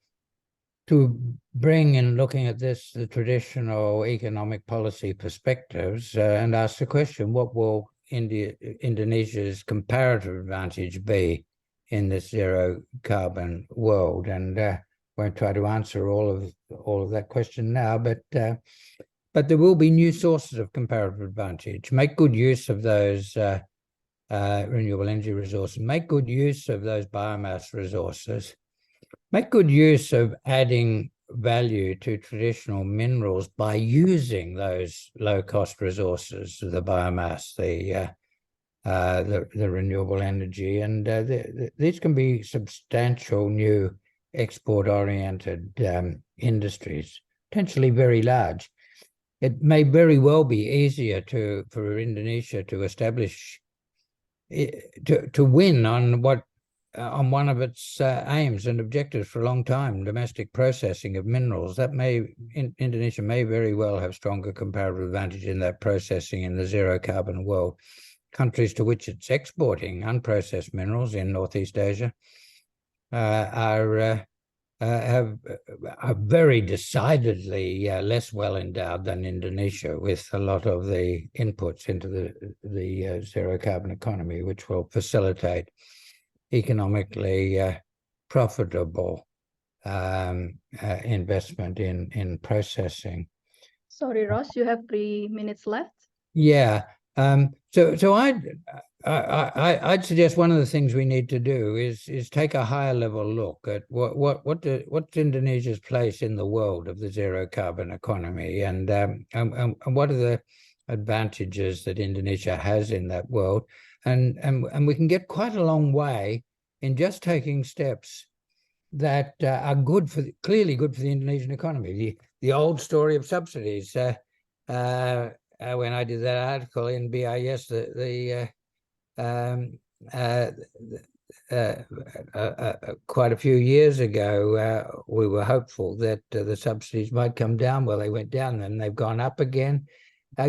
Speaker 4: bring in looking at this the traditional economic policy perspectives and ask the question: what will Indonesia's comparative advantage be in this zero carbon world? And won't try to answer all of that question now, but there will be new sources of comparative advantage. Make good use of those renewable energy resources. Make good use of those biomass resources. Make good use of adding value to traditional minerals by using those low-cost resources, the biomass, the renewable energy, and these can be substantial new export-oriented industries, potentially very large. It may very well be easier for Indonesia to establish to win on one of its aims and objectives for a long time: domestic processing of minerals. That Indonesia may very well have stronger comparative advantage in that processing in the zero carbon world. Countries to which it's exporting unprocessed minerals in Northeast Asia are very decidedly less well endowed than Indonesia, with a lot of the inputs into the zero carbon economy, which will facilitate economically profitable investment in processing.
Speaker 1: Sorry, Ross, you have 3 minutes left. Yeah.
Speaker 4: So I'd suggest one of the things we need to do is take a higher level look at what's Indonesia's place in the world of the zero carbon economy, and what are the advantages that Indonesia has in that world, and we can get quite a long way in just taking steps that are clearly good for the Indonesian economy. The old story of subsidies. When I did that article in BIS, quite a few years ago, we were hopeful that the subsidies might come down. Well, they went down, and they've gone up again.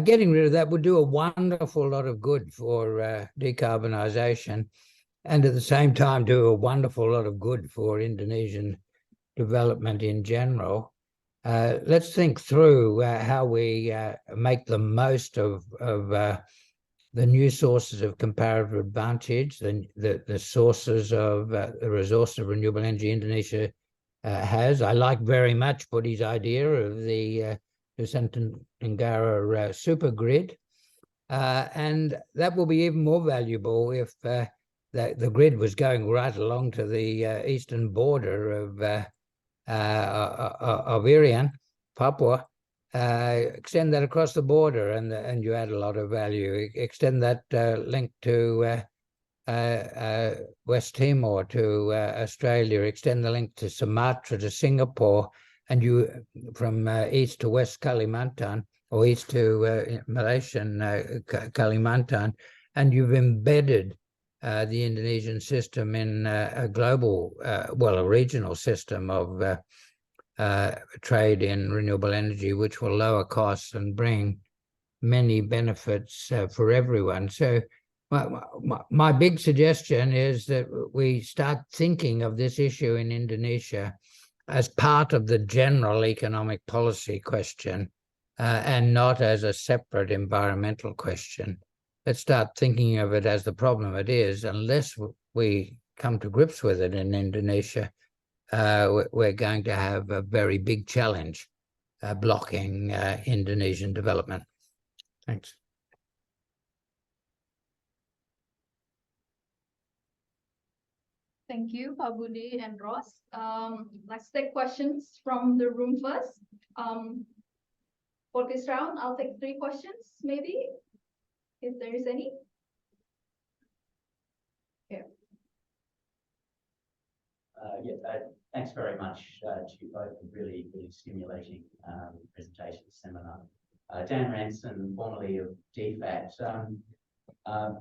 Speaker 4: Getting rid of that would do a wonderful lot of good for decarbonisation, and at the same time do a wonderful lot of good for Indonesian development in general. Let's think through how we make the most of the new sources of comparative advantage, the sources of the resource of renewable energy Indonesia has. I like very much Bodhi's idea of the Nusantara super grid. And that will be even more valuable if the grid was going right along to the eastern border of Irian, Papua. Extend that across the border, and you add a lot of value. Extend that link to West Timor, to Australia. Extend the link to Sumatra, to Singapore, and you from east to west Kalimantan, or east to Malaysian Kalimantan, and you've embedded the Indonesian system in a global, well, a regional system of trade in renewable energy, which will lower costs and bring many benefits for everyone. So my big suggestion is that we start thinking of this issue in Indonesia as part of the general economic policy question, and not as a separate environmental question. Let's start thinking of it as the problem it is. Unless we come to grips with it in Indonesia, we're going to have a very big challenge blocking Indonesian development. Thanks.
Speaker 1: Thank you, Pak Budi and Ross. Let's take questions from the room first. For this round, I'll take 3 questions, maybe, if there is any.
Speaker 5: Thanks very much to you both for really stimulating presentation seminar. Dan Ranson, formerly of DFAT.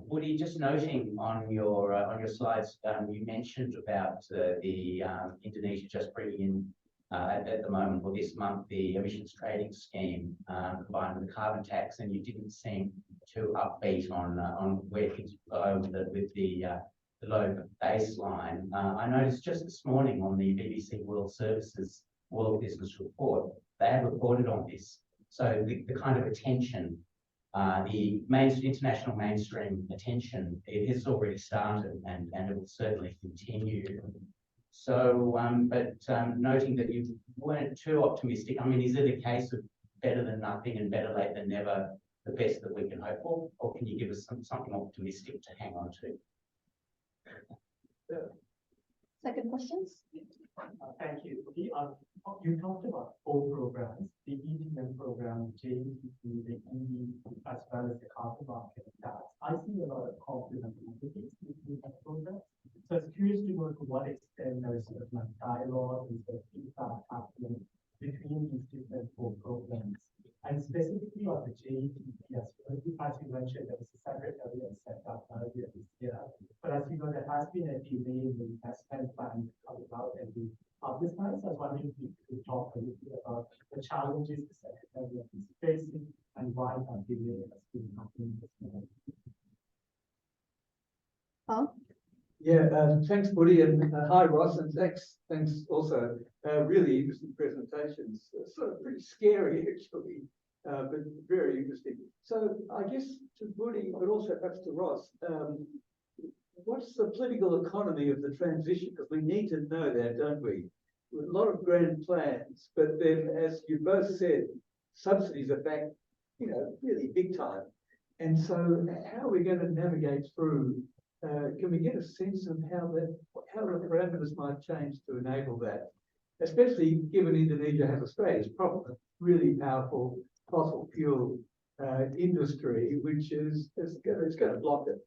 Speaker 5: Woody, just noting on your slides, you mentioned about the Indonesia just bringing in at the moment, or this month, the emissions trading scheme combined with the carbon tax, and you didn't seem too upbeat on where things go with the low baseline. I noticed just this morning on the BBC World Services World Business Report, they have reported on this. So the kind of attention, the international mainstream attention, it has already started, and it will certainly continue. So, noting that you weren't too optimistic, I mean, is it a case of better than nothing and better late than never, the best that we can hope for? Or can you give us something optimistic to hang on to?
Speaker 1: Second questions?
Speaker 6: Thank you. You talked about 4 programs, the ETM program, JDC, the EV, as well as the carbon market tax. I see a lot of complementarities between the programs. So I was curious to know to what extent there is sort of like dialogue and sort of feedback happening between these different 4 programs. And specifically on the JDC, as you mentioned, there was a secretariat set up earlier this year. But as you know, there has been a delay in the investment plan coming out and the publicized. I was wondering if you could talk a little bit about the challenges the secretariat is facing and why that delay has been happening this year.
Speaker 3: Yeah, thanks, Woody, and hi, Ross, and thanks also. Really interesting presentations. Sort of pretty scary, actually, but very interesting. So I guess to Woody, but also perhaps to Ross, what's the political economy of the transition? Because we need to know that, don't we? A lot of grand plans, but then, as you both said, subsidies are back, really big time. And so how are we going to navigate through? Can we get a sense of how the parameters might change to enable that? Especially given Indonesia has Australia's problem, really powerful fossil fuel industry, which is going to block it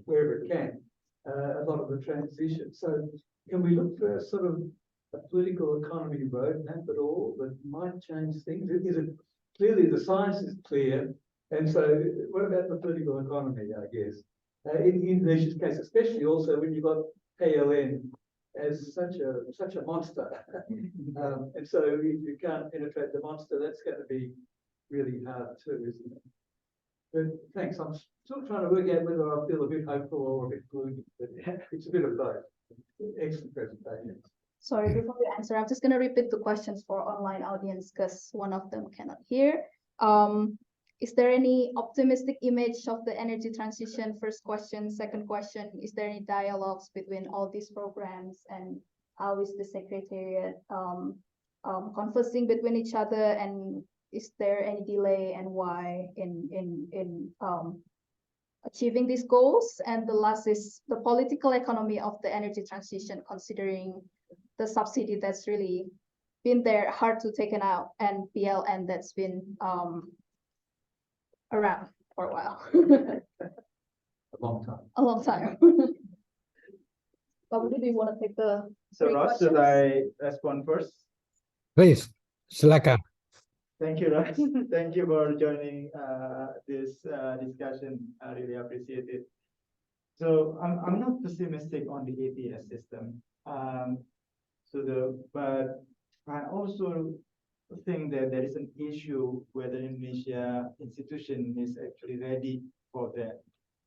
Speaker 3: wherever it can, a lot of the transition. So can we look for a sort of a political economy roadmap at all that might change things? Is it clearly the science is clear, and so what about the political economy, I guess? In Indonesia's case, especially also when you've got KLN as such a monster, and so if you can't penetrate the monster, that's going to be really hard too, isn't it? But thanks. I'm still trying to work out whether I feel a bit hopeful or a bit gloomy, but it's a bit of both. Excellent presentation.
Speaker 1: Sorry, before you answer, I'm just going to repeat the questions for online audience because one of them cannot hear. Is there any optimistic image of the energy transition? First question. Second question, is there any dialogues between all these programs, and how is the secretariat conversing between each other, and is there any delay and why in achieving these goals? And the last is the political economy of the energy transition, considering the subsidy that's really been there, hard to take it out, and PLN that's been around for a while.
Speaker 3: A long time.
Speaker 1: A long time. But do you want to take the
Speaker 2: So
Speaker 1: three
Speaker 2: Ross, should
Speaker 1: questions?
Speaker 2: I respond first?
Speaker 4: Please, silakan.
Speaker 2: Thank you, Ross. Thank you for joining this discussion. I really appreciate it. So I'm not pessimistic on the ATS system. But I also think that there is an issue whether Indonesia institution is actually ready for that.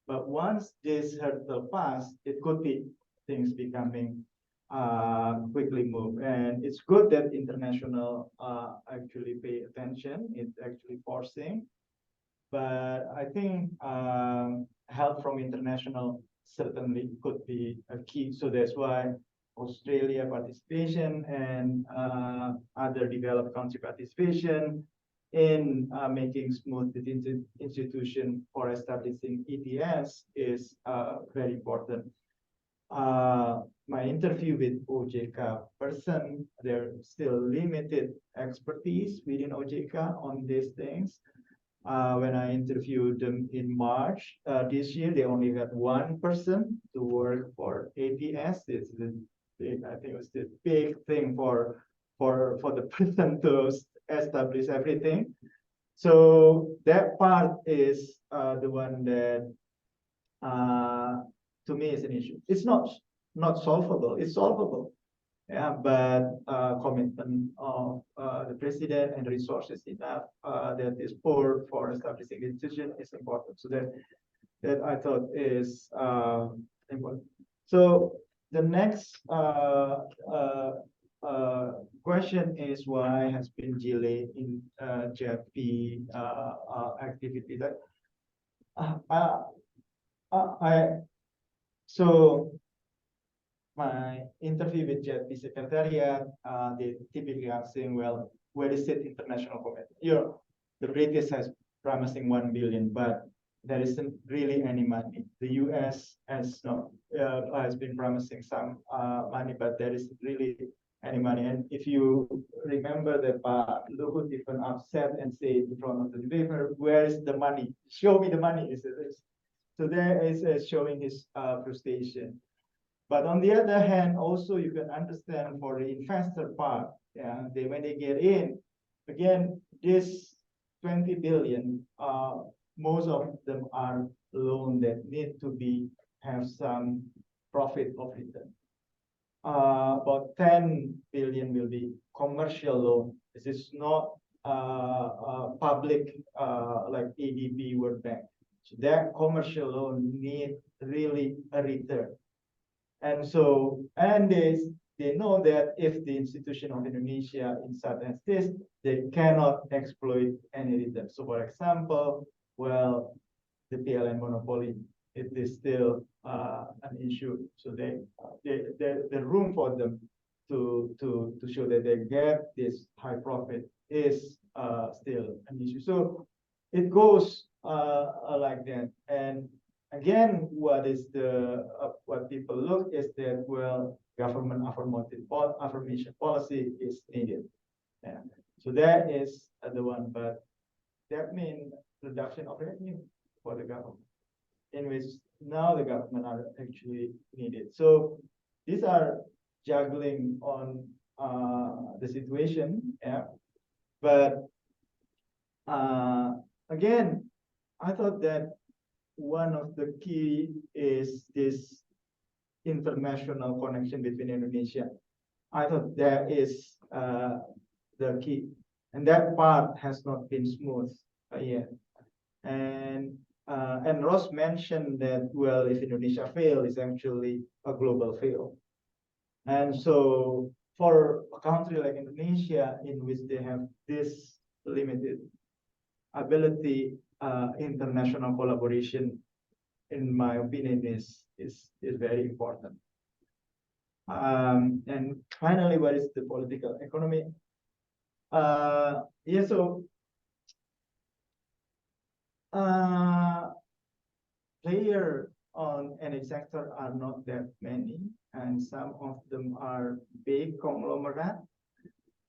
Speaker 2: But once this hurdle pass, it could be things becoming quickly move. And it's good that international actually pay attention. It's actually forcing. But I think help from international certainly could be a key. So that's why Australia participation and other developed country participation in making smooth the institution for establishing ETS is very important. My interview with OJK person, there's still limited expertise within OJK on these things. When I interviewed them in March this year, they only had one person to work for ATS. It's the big, I think it was the big thing for the person to establish everything. So that part is the one that to me is an issue. It's not solvable. It's solvable. Yeah, but commitment of the president and resources enough that is poured for establishing the institution is important. So that I thought is important. So the next question is why has been delayed in JP activity. That so my interview with JP Secretariat, they typically are saying, well, where is it international commitment? The British has promising 1 billion, but there isn't really any money. The US has been promising some money, but there isn't really any money. And if you remember that Luhut even upset and say in front of the debater, where is the money? Show me the money. So there is showing his frustration. But on the other hand, also you can understand for the investor part, yeah, when they get in, again, this 20 billion, most of them are loans that need to have some profit of return. About 10 billion will be commercial loan. This is not public like ADB World Bank. So that commercial loan need really a return. And so, they know that if the institution of Indonesia in certain states, they cannot exploit any return. So for example, well, the PLN monopoly, it is still an issue. So the room for them to show that they get this high profit is still an issue. So it goes like that. And again, what people look is that, well, government affirmation policy is needed. Yeah. So that is the one, but that means reduction of revenue for the government, in which now the government are actually needed. So these are juggling on the situation. Yeah. But again, I thought that one of the key is this international connection between Indonesia. I thought that is the key, and that part has not been smooth yet. And Ross mentioned that, well, if Indonesia fails, it's actually a global fail. And so for a country like Indonesia, in which they have this limited ability, international collaboration, in my opinion, is very important. And finally, what is the political economy? Yeah, so Player on energy sector are not that many, and some of them are big conglomerate.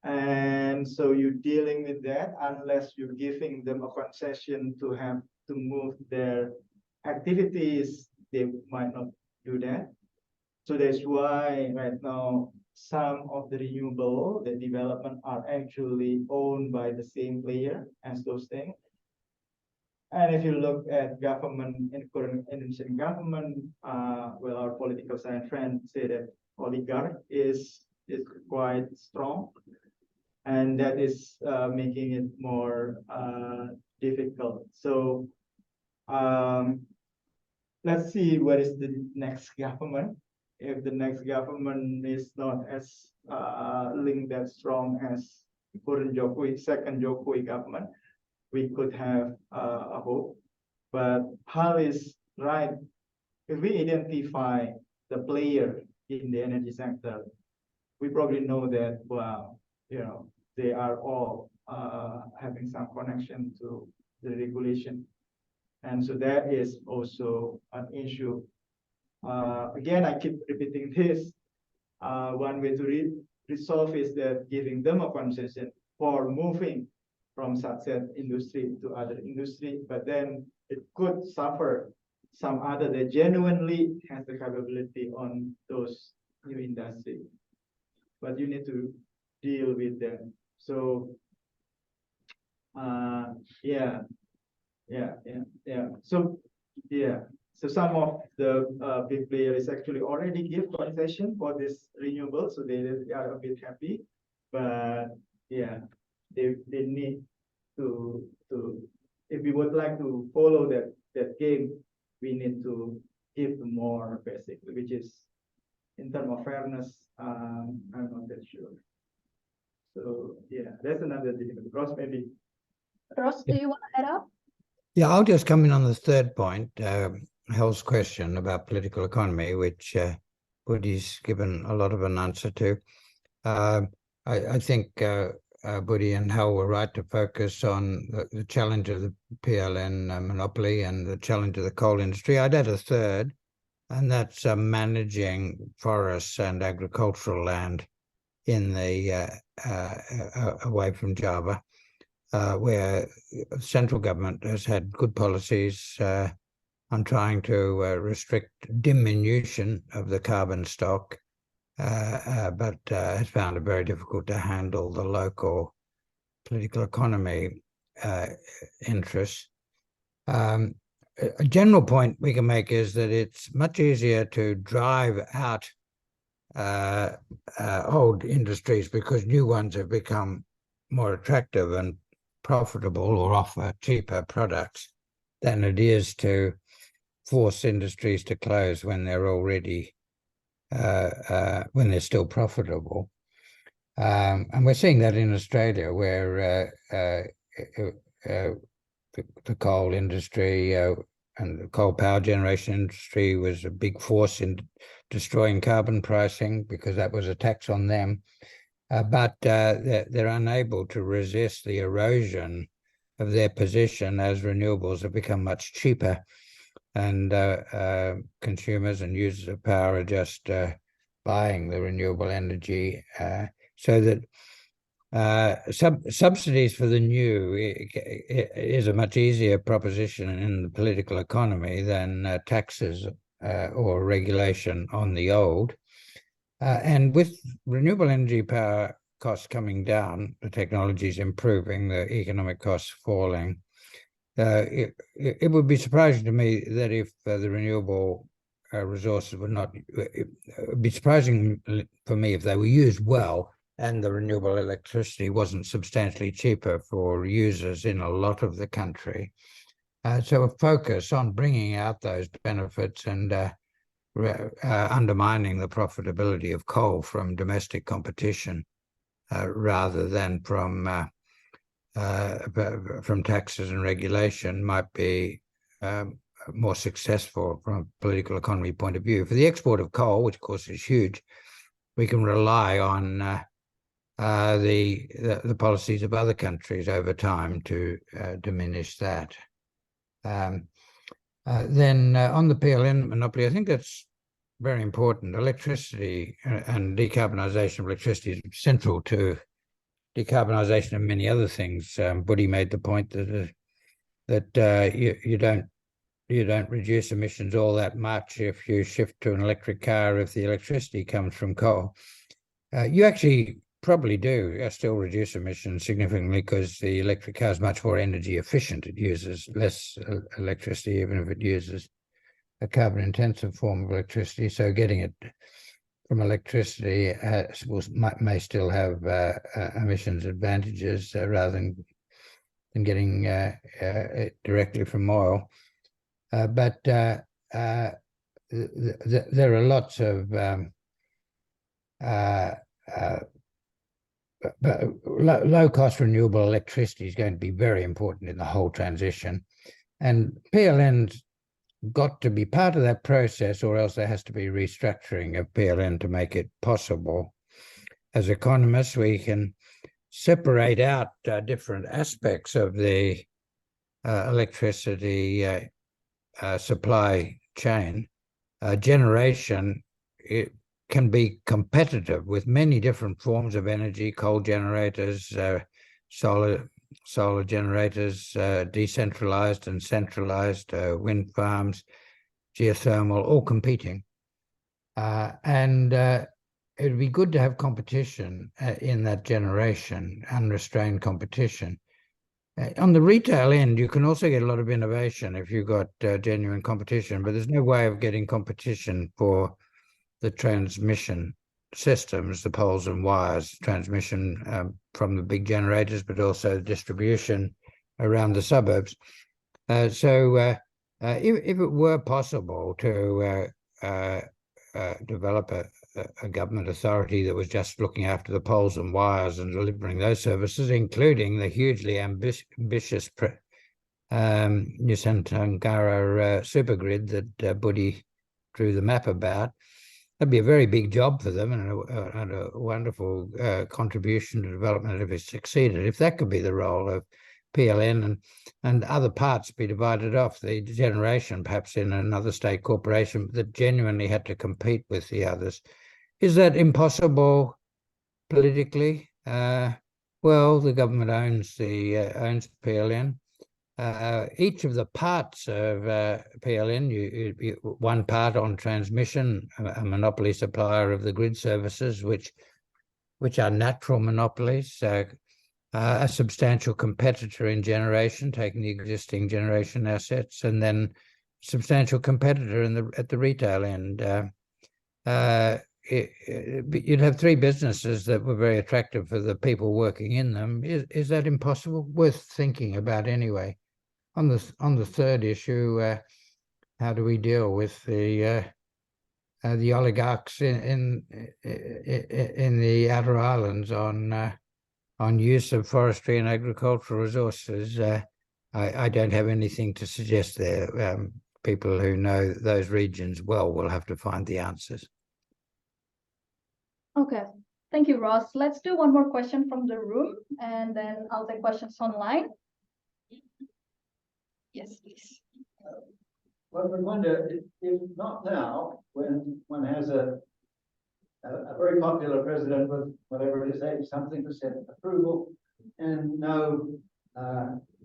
Speaker 2: And so you're dealing with that unless you're giving them a concession to have to move their activities, they might not do that. So that's why right now some of the renewable, the development are actually owned by the same player as those things. And if you look at government in current Indonesian government, well, our political science friends say that oligarch is quite strong, and that is making it more difficult. So let's see what is the next government. If the next government is not as linked that strong as current Jokowi, second Jokowi government, we could have a hope. But Hal is right. If we identify the player in the energy sector, we probably know that, well, you know, they are all having some connection to the regulation. And so that is also an issue. Again, I keep repeating this. One way to resolve is that giving them a concession for moving from such an industry to other industry, but then it could suffer some other that genuinely has the capability on those new industry. But you need to deal with them. So yeah. So yeah. So some of the big players actually already give concession for this renewable, so they are a bit happy. But yeah, they need to if we would like to follow that game, we need to give more basically, which is in terms of fairness, I'm not that sure. So yeah, that's another difficult. Ross, maybe.
Speaker 1: Ross, do you want to add up?
Speaker 4: Yeah, I'll just come in on the third point, Hell's question about political economy, which Buddy's given a lot of an answer to. I think Buddy and Hell were right to focus on the challenge of the PLN monopoly and the challenge of the coal industry. I'd add a third, and that's managing forests and agricultural land in the away from Java, where central government has had good policies on trying to restrict diminution of the carbon stock, but has found it very difficult to handle the local political economy interests. A general point we can make is that it's much easier to drive out old industries because new ones have become more attractive and profitable or offer cheaper products than it is to force industries to close when they're already when they're still profitable. And we're seeing that in Australia, where the coal industry and the coal power generation industry was a big force in destroying carbon pricing because that was a tax on them. But they're unable to resist the erosion of their position as renewables have become much cheaper, and consumers and users of power are just buying the renewable energy, so that subsidies for the new is a much easier proposition in the political economy than taxes or regulation on the old. And with renewable energy power costs coming down, the technology is improving, the economic costs falling. It would be surprising to me that if the renewable resources were not, it would be surprising for me if they were used well and the renewable electricity wasn't substantially cheaper for users in a lot of the country. So a focus on bringing out those benefits and undermining the profitability of coal from domestic competition rather than from taxes and regulation might be more successful from a political economy point of view. For the export of coal, which of course is huge, we can rely on the policies of other countries over time to diminish that. Then on the PLN monopoly, I think that's very important. Electricity and decarbonisation of electricity is central to decarbonisation of many other things. Buddy made the point that you don't reduce emissions all that much if you shift to an electric car if the electricity comes from coal. You actually probably do still reduce emissions significantly because the electric car is much more energy efficient. It uses less electricity, even if it uses a carbon-intensive form of electricity. So getting it from electricity may still have emissions advantages rather than getting it directly from oil. But there are lots of low-cost renewable electricity is going to be very important in the whole transition. And PLN's got to be part of that process, or else there has to be restructuring of PLN to make it possible. As economists, we can separate out different aspects of the electricity supply chain. Generation, it can be competitive with many different forms of energy: coal generators, solar generators, decentralized and centralized, wind farms, geothermal, all competing. And it would be good to have competition in that generation, unrestrained competition. On the retail end, you can also get a lot of innovation if you've got genuine competition, but there's no way of getting competition for the transmission systems, the poles and wires, transmission from the big generators, but also distribution around the suburbs. So if it were possible to develop a government authority that was just looking after the poles and wires and delivering those services, including the hugely ambitious Nusantara supergrid that Buddy drew the map about, that'd be a very big job for them and a wonderful contribution to development if it succeeded. If that could be the role of PLN and other parts be divided off, the generation perhaps in another state corporation that genuinely had to compete with the others. Is that impossible politically? Well, the government owns PLN. Each of the parts of PLN, one part on transmission, a monopoly supplier of the grid services, which are natural monopolies, a substantial competitor in generation, taking the existing generation assets, and then substantial competitor at the retail end. You'd have three businesses that were very attractive for the people working in them. Is that impossible? Worth thinking about anyway. On the third issue, how do we deal with the oligarchs in the outer islands on use of forestry and agricultural resources? I don't have anything to suggest there. People who know those regions well will have to find the answers.
Speaker 1: Okay, thank you, Ross. Let's do one more question from the room, and then I'll take questions online. Yes, please.
Speaker 3: Well, I wonder if not now, when one has a very popular president with whatever it is, 80-something% approval, and no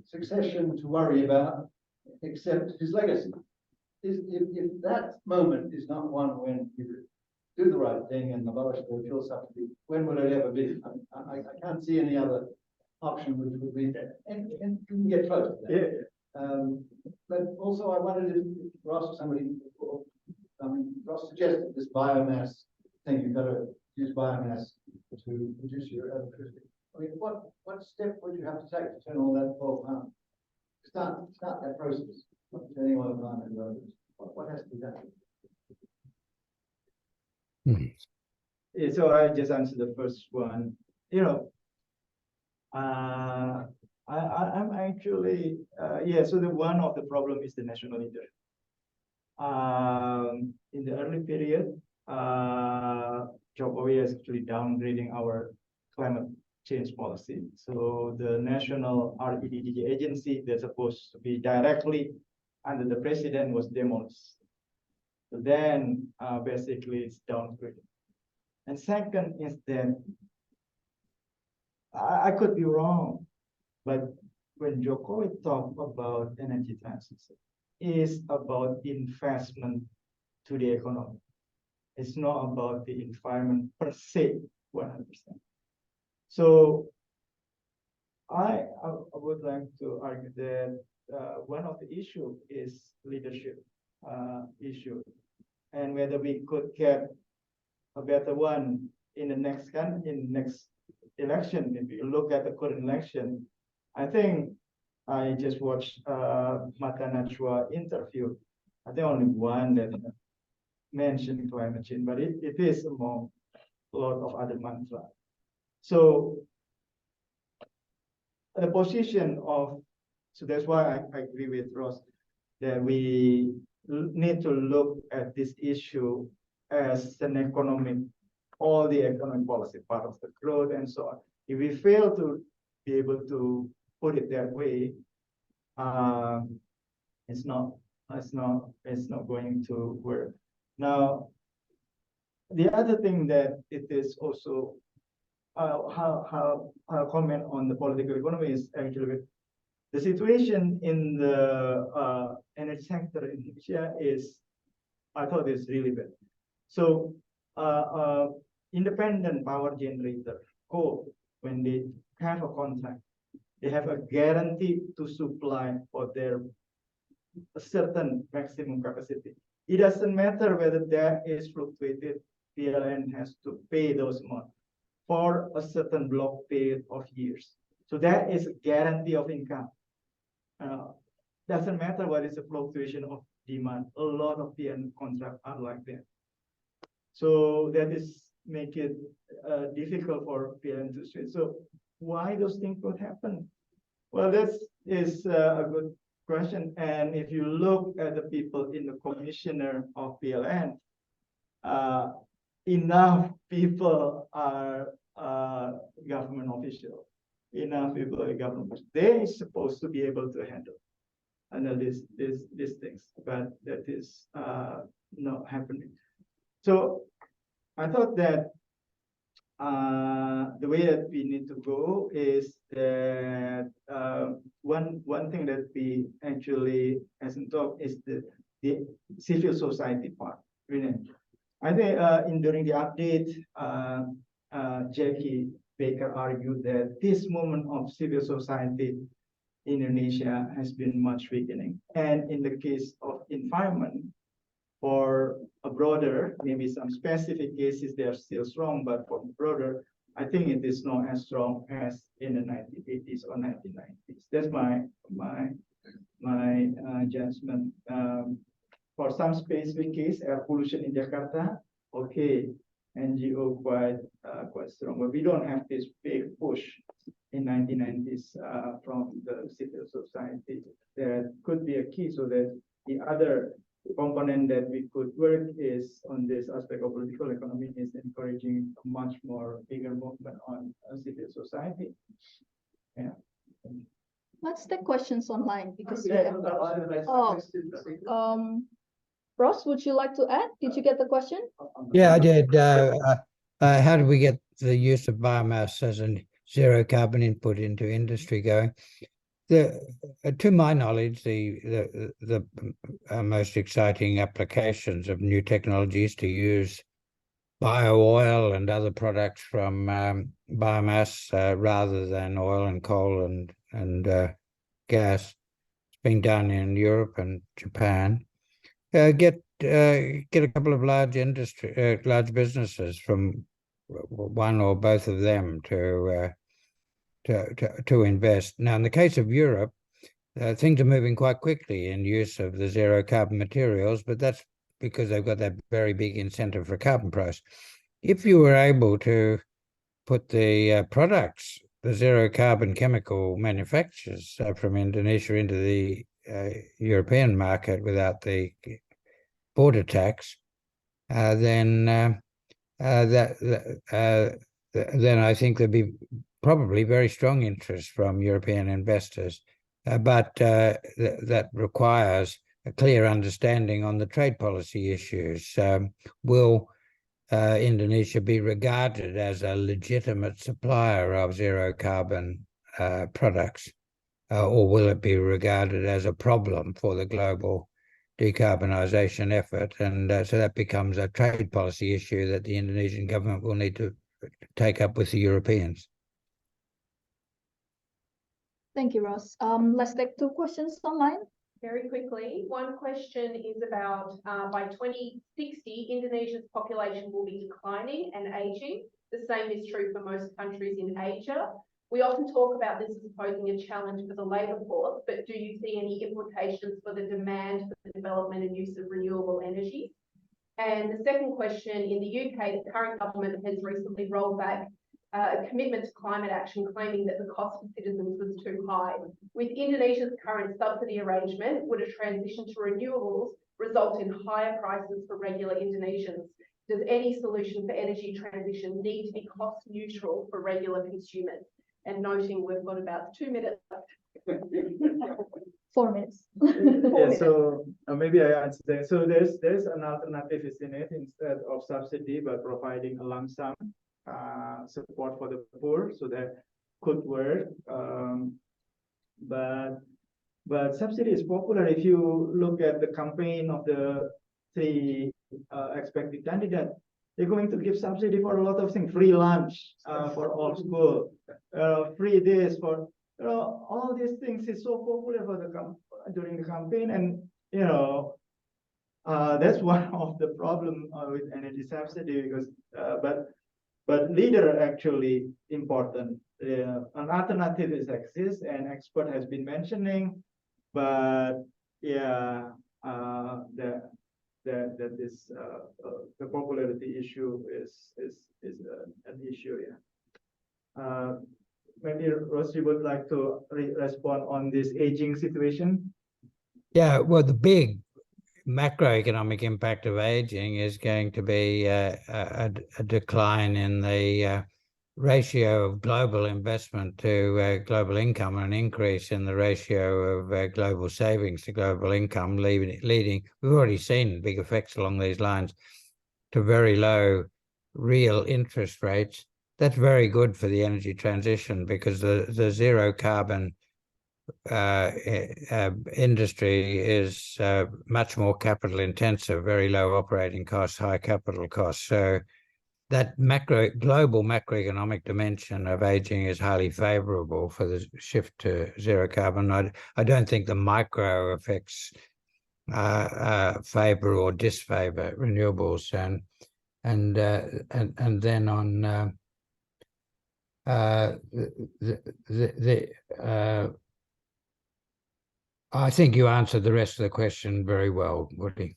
Speaker 3: succession to worry about except his legacy. If that moment is not one when you do the right thing and abolish the fuel subsidy, when will it ever be? I can't see any other option which would be there. And you can get close to that. Yeah. But also I wondered if Ross or somebody, Ross suggested this biomass thing. You've got to use biomass to produce your electricity. I mean, what step would you have to take to turn all that 12 pounds? Start that process. Turning all the time and others. What has to be done?
Speaker 2: Yeah, so I just answered the first one. You know, I'm actually so the one of the problem is the national interest. In the early period, Jokowi is actually downgrading our climate change policy. So the national REDD agency that's supposed to be directly under the president was demolished. So then basically it's downgraded. And second is that I could be wrong, but when Jokowi talk about energy transition, is about investment to the economy. It's not about the environment per se, 100%. So I would like to argue that one of the issue is leadership issue, and whether we could get a better one in the next election. If you look at the current election, I think I just watched Mata Najwa interview. I think only one that mentioned climate change, but it is among a lot of other mantra. So the position of, so that's why I agree with Ross that we need to look at this issue as an economic, all the economic policy, part of the growth and so on. If we fail to be able to put it that way, it's not going to work. Now, the other thing that it is also how comment on the political economy is actually the situation in the energy sector in Indonesia is, I thought, is really bad. So independent power generator, coal, when they have a contract, they have a guarantee to supply for their a certain maximum capacity. It doesn't matter whether that is fluctuated, PLN has to pay those amounts for a certain block period of years. So that is a guarantee of income. Doesn't matter what is the fluctuation of demand. A lot of PLN contracts are like that. So that is make it difficult for PLN to switch. So why those things could happen? Well, that is a good question. And if you look at the people in the commissioner of PLN, enough people are government officials. Enough people are government. They are supposed to be able to handle these things, but that is not happening. So I thought that the way that we need to go is that one thing that we actually hasn't talked is the civil society part. Really. I think during the update, Jackie Baker argued that this movement of civil society in Indonesia has been much weakening. And in the case of environment, for a broader, maybe some specific cases, they are still strong, but for broader, I think it is not as strong as in the 1980s or 1990s. That's my judgment. For some specific case, air pollution in Jakarta, okay, NGO quite strong, but we don't have this big push in 1990s from the civil society. That could be a key, so that the other component that we could work is on this aspect of political economy is encouraging a much more bigger movement on civil society. Yeah.
Speaker 7: Let's take questions online because we
Speaker 3: Yeah,
Speaker 7: have. Ross, would you like to add? Did you get the question?
Speaker 4: Yeah, I did. How do we get the use of biomass as a zero carbon input into industry going? To my knowledge, the most exciting applications of new technologies to use bio oil and other products from biomass rather than oil and coal and gas. It's being done in Europe and Japan. Get a couple of large businesses from one or both of them to invest. Now, in the case of Europe, things are moving quite quickly in use of the zero carbon materials, but that's because they've got that very big incentive for carbon price. If you were able to put the products, the zero carbon chemical manufacturers from Indonesia into the European market without the border tax, then I think there'd be probably very strong interest from European investors, but that requires a clear understanding on the trade policy issues. Will Indonesia be regarded as a legitimate supplier of zero carbon products, or will it be regarded as a problem for the global decarbonisation effort? And so that becomes a trade policy issue that the Indonesian government will need to take up with the Europeans.
Speaker 7: Thank you, Ross. Let's take 2 questions online.
Speaker 8: Very quickly, one question is about by 2060, Indonesia's population will be declining and aging. The same is true for most countries in Asia. We often talk about this as posing a challenge for the labour force, but do you see any implications for the demand for the development and use of renewable energy? And the second question, in the UK, the current government has recently rolled back a commitment to climate action, claiming that the cost for citizens was too high. With Indonesia's current subsidy arrangement, would a transition to renewables result in higher prices for regular Indonesians? Does any solution for energy transition need to be cost neutral for regular consumers? And noting we've got about 2 minutes left.
Speaker 7: 4 minutes.
Speaker 2: Yeah, so maybe I answer that. So there's an alternative, isn't it? Instead of subsidy, but providing a lump sum support for the poor, so that could work. But subsidy is popular. If you look at the campaign of the 3 expected candidates, they're going to give subsidy for a lot of things: free lunch for all school, free this for all these things is so popular for the during the campaign, and that's one of the problem with energy subsidy, because but leader are actually important. An alternative is exists, and expert has been mentioning, but yeah, that is the popularity issue is an issue. Yeah. Maybe Ross, you would like to respond on this aging situation?
Speaker 4: Yeah, well, the big macroeconomic impact of aging is going to be a decline in the ratio of global investment to global income, and an increase in the ratio of global savings to global income, leading, we've already seen big effects along these lines, to very low real interest rates. That's very good for the energy transition, because the zero carbon industry is much more capital intensive, very low operating costs, high capital costs. So that global macroeconomic dimension of aging is highly favorable for the shift to zero carbon. I don't think the micro effects favor or disfavor renewables. And then on I think you answered the rest of the question very well, Woody.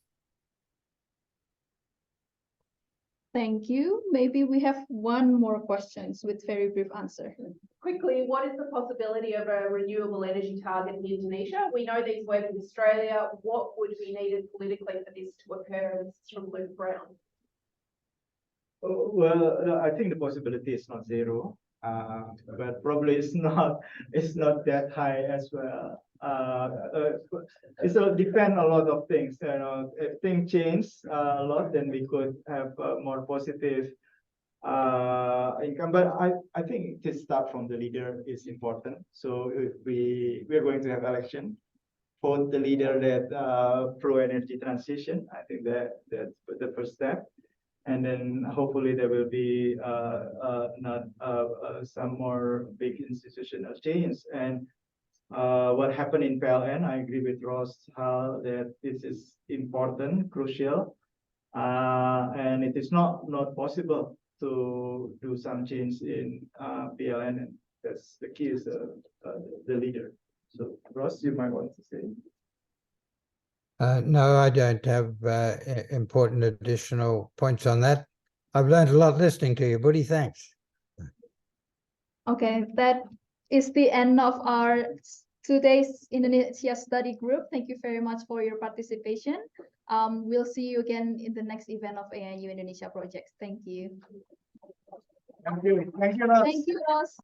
Speaker 7: Thank you. Maybe we have 1 more questions with very brief answer.
Speaker 8: Quickly, what is the possibility of a renewable energy target in Indonesia? We know these work in Australia. What would be needed politically for this to occur? This is from Luke Brown.
Speaker 2: Well, I think the possibility is not zero, but probably it's not that high as well. It will depend a lot of things. If things change a lot, then we could have more positive income. But I think to start from the leader is important. So if we're going to have election, vote the leader that pro energy transition. I think that's the first step. And then hopefully there will be not some more big institutional change. And what happened in PLN, I agree with Ross that this is important, crucial, and it is not possible to do some change in PLN, and that's the key is the leader. So Ross, you might want to say.
Speaker 4: No, I don't have important additional points on that. I've learned a lot listening to you, Woody. Thanks.
Speaker 7: Okay, that is the end of our today's Indonesia Study Group. Thank you very much for your participation. We'll see you again in the next event of AIU Indonesia projects. Thank you.
Speaker 2: Thank you. Thank you, Ross.
Speaker 7: Thank you, Ross.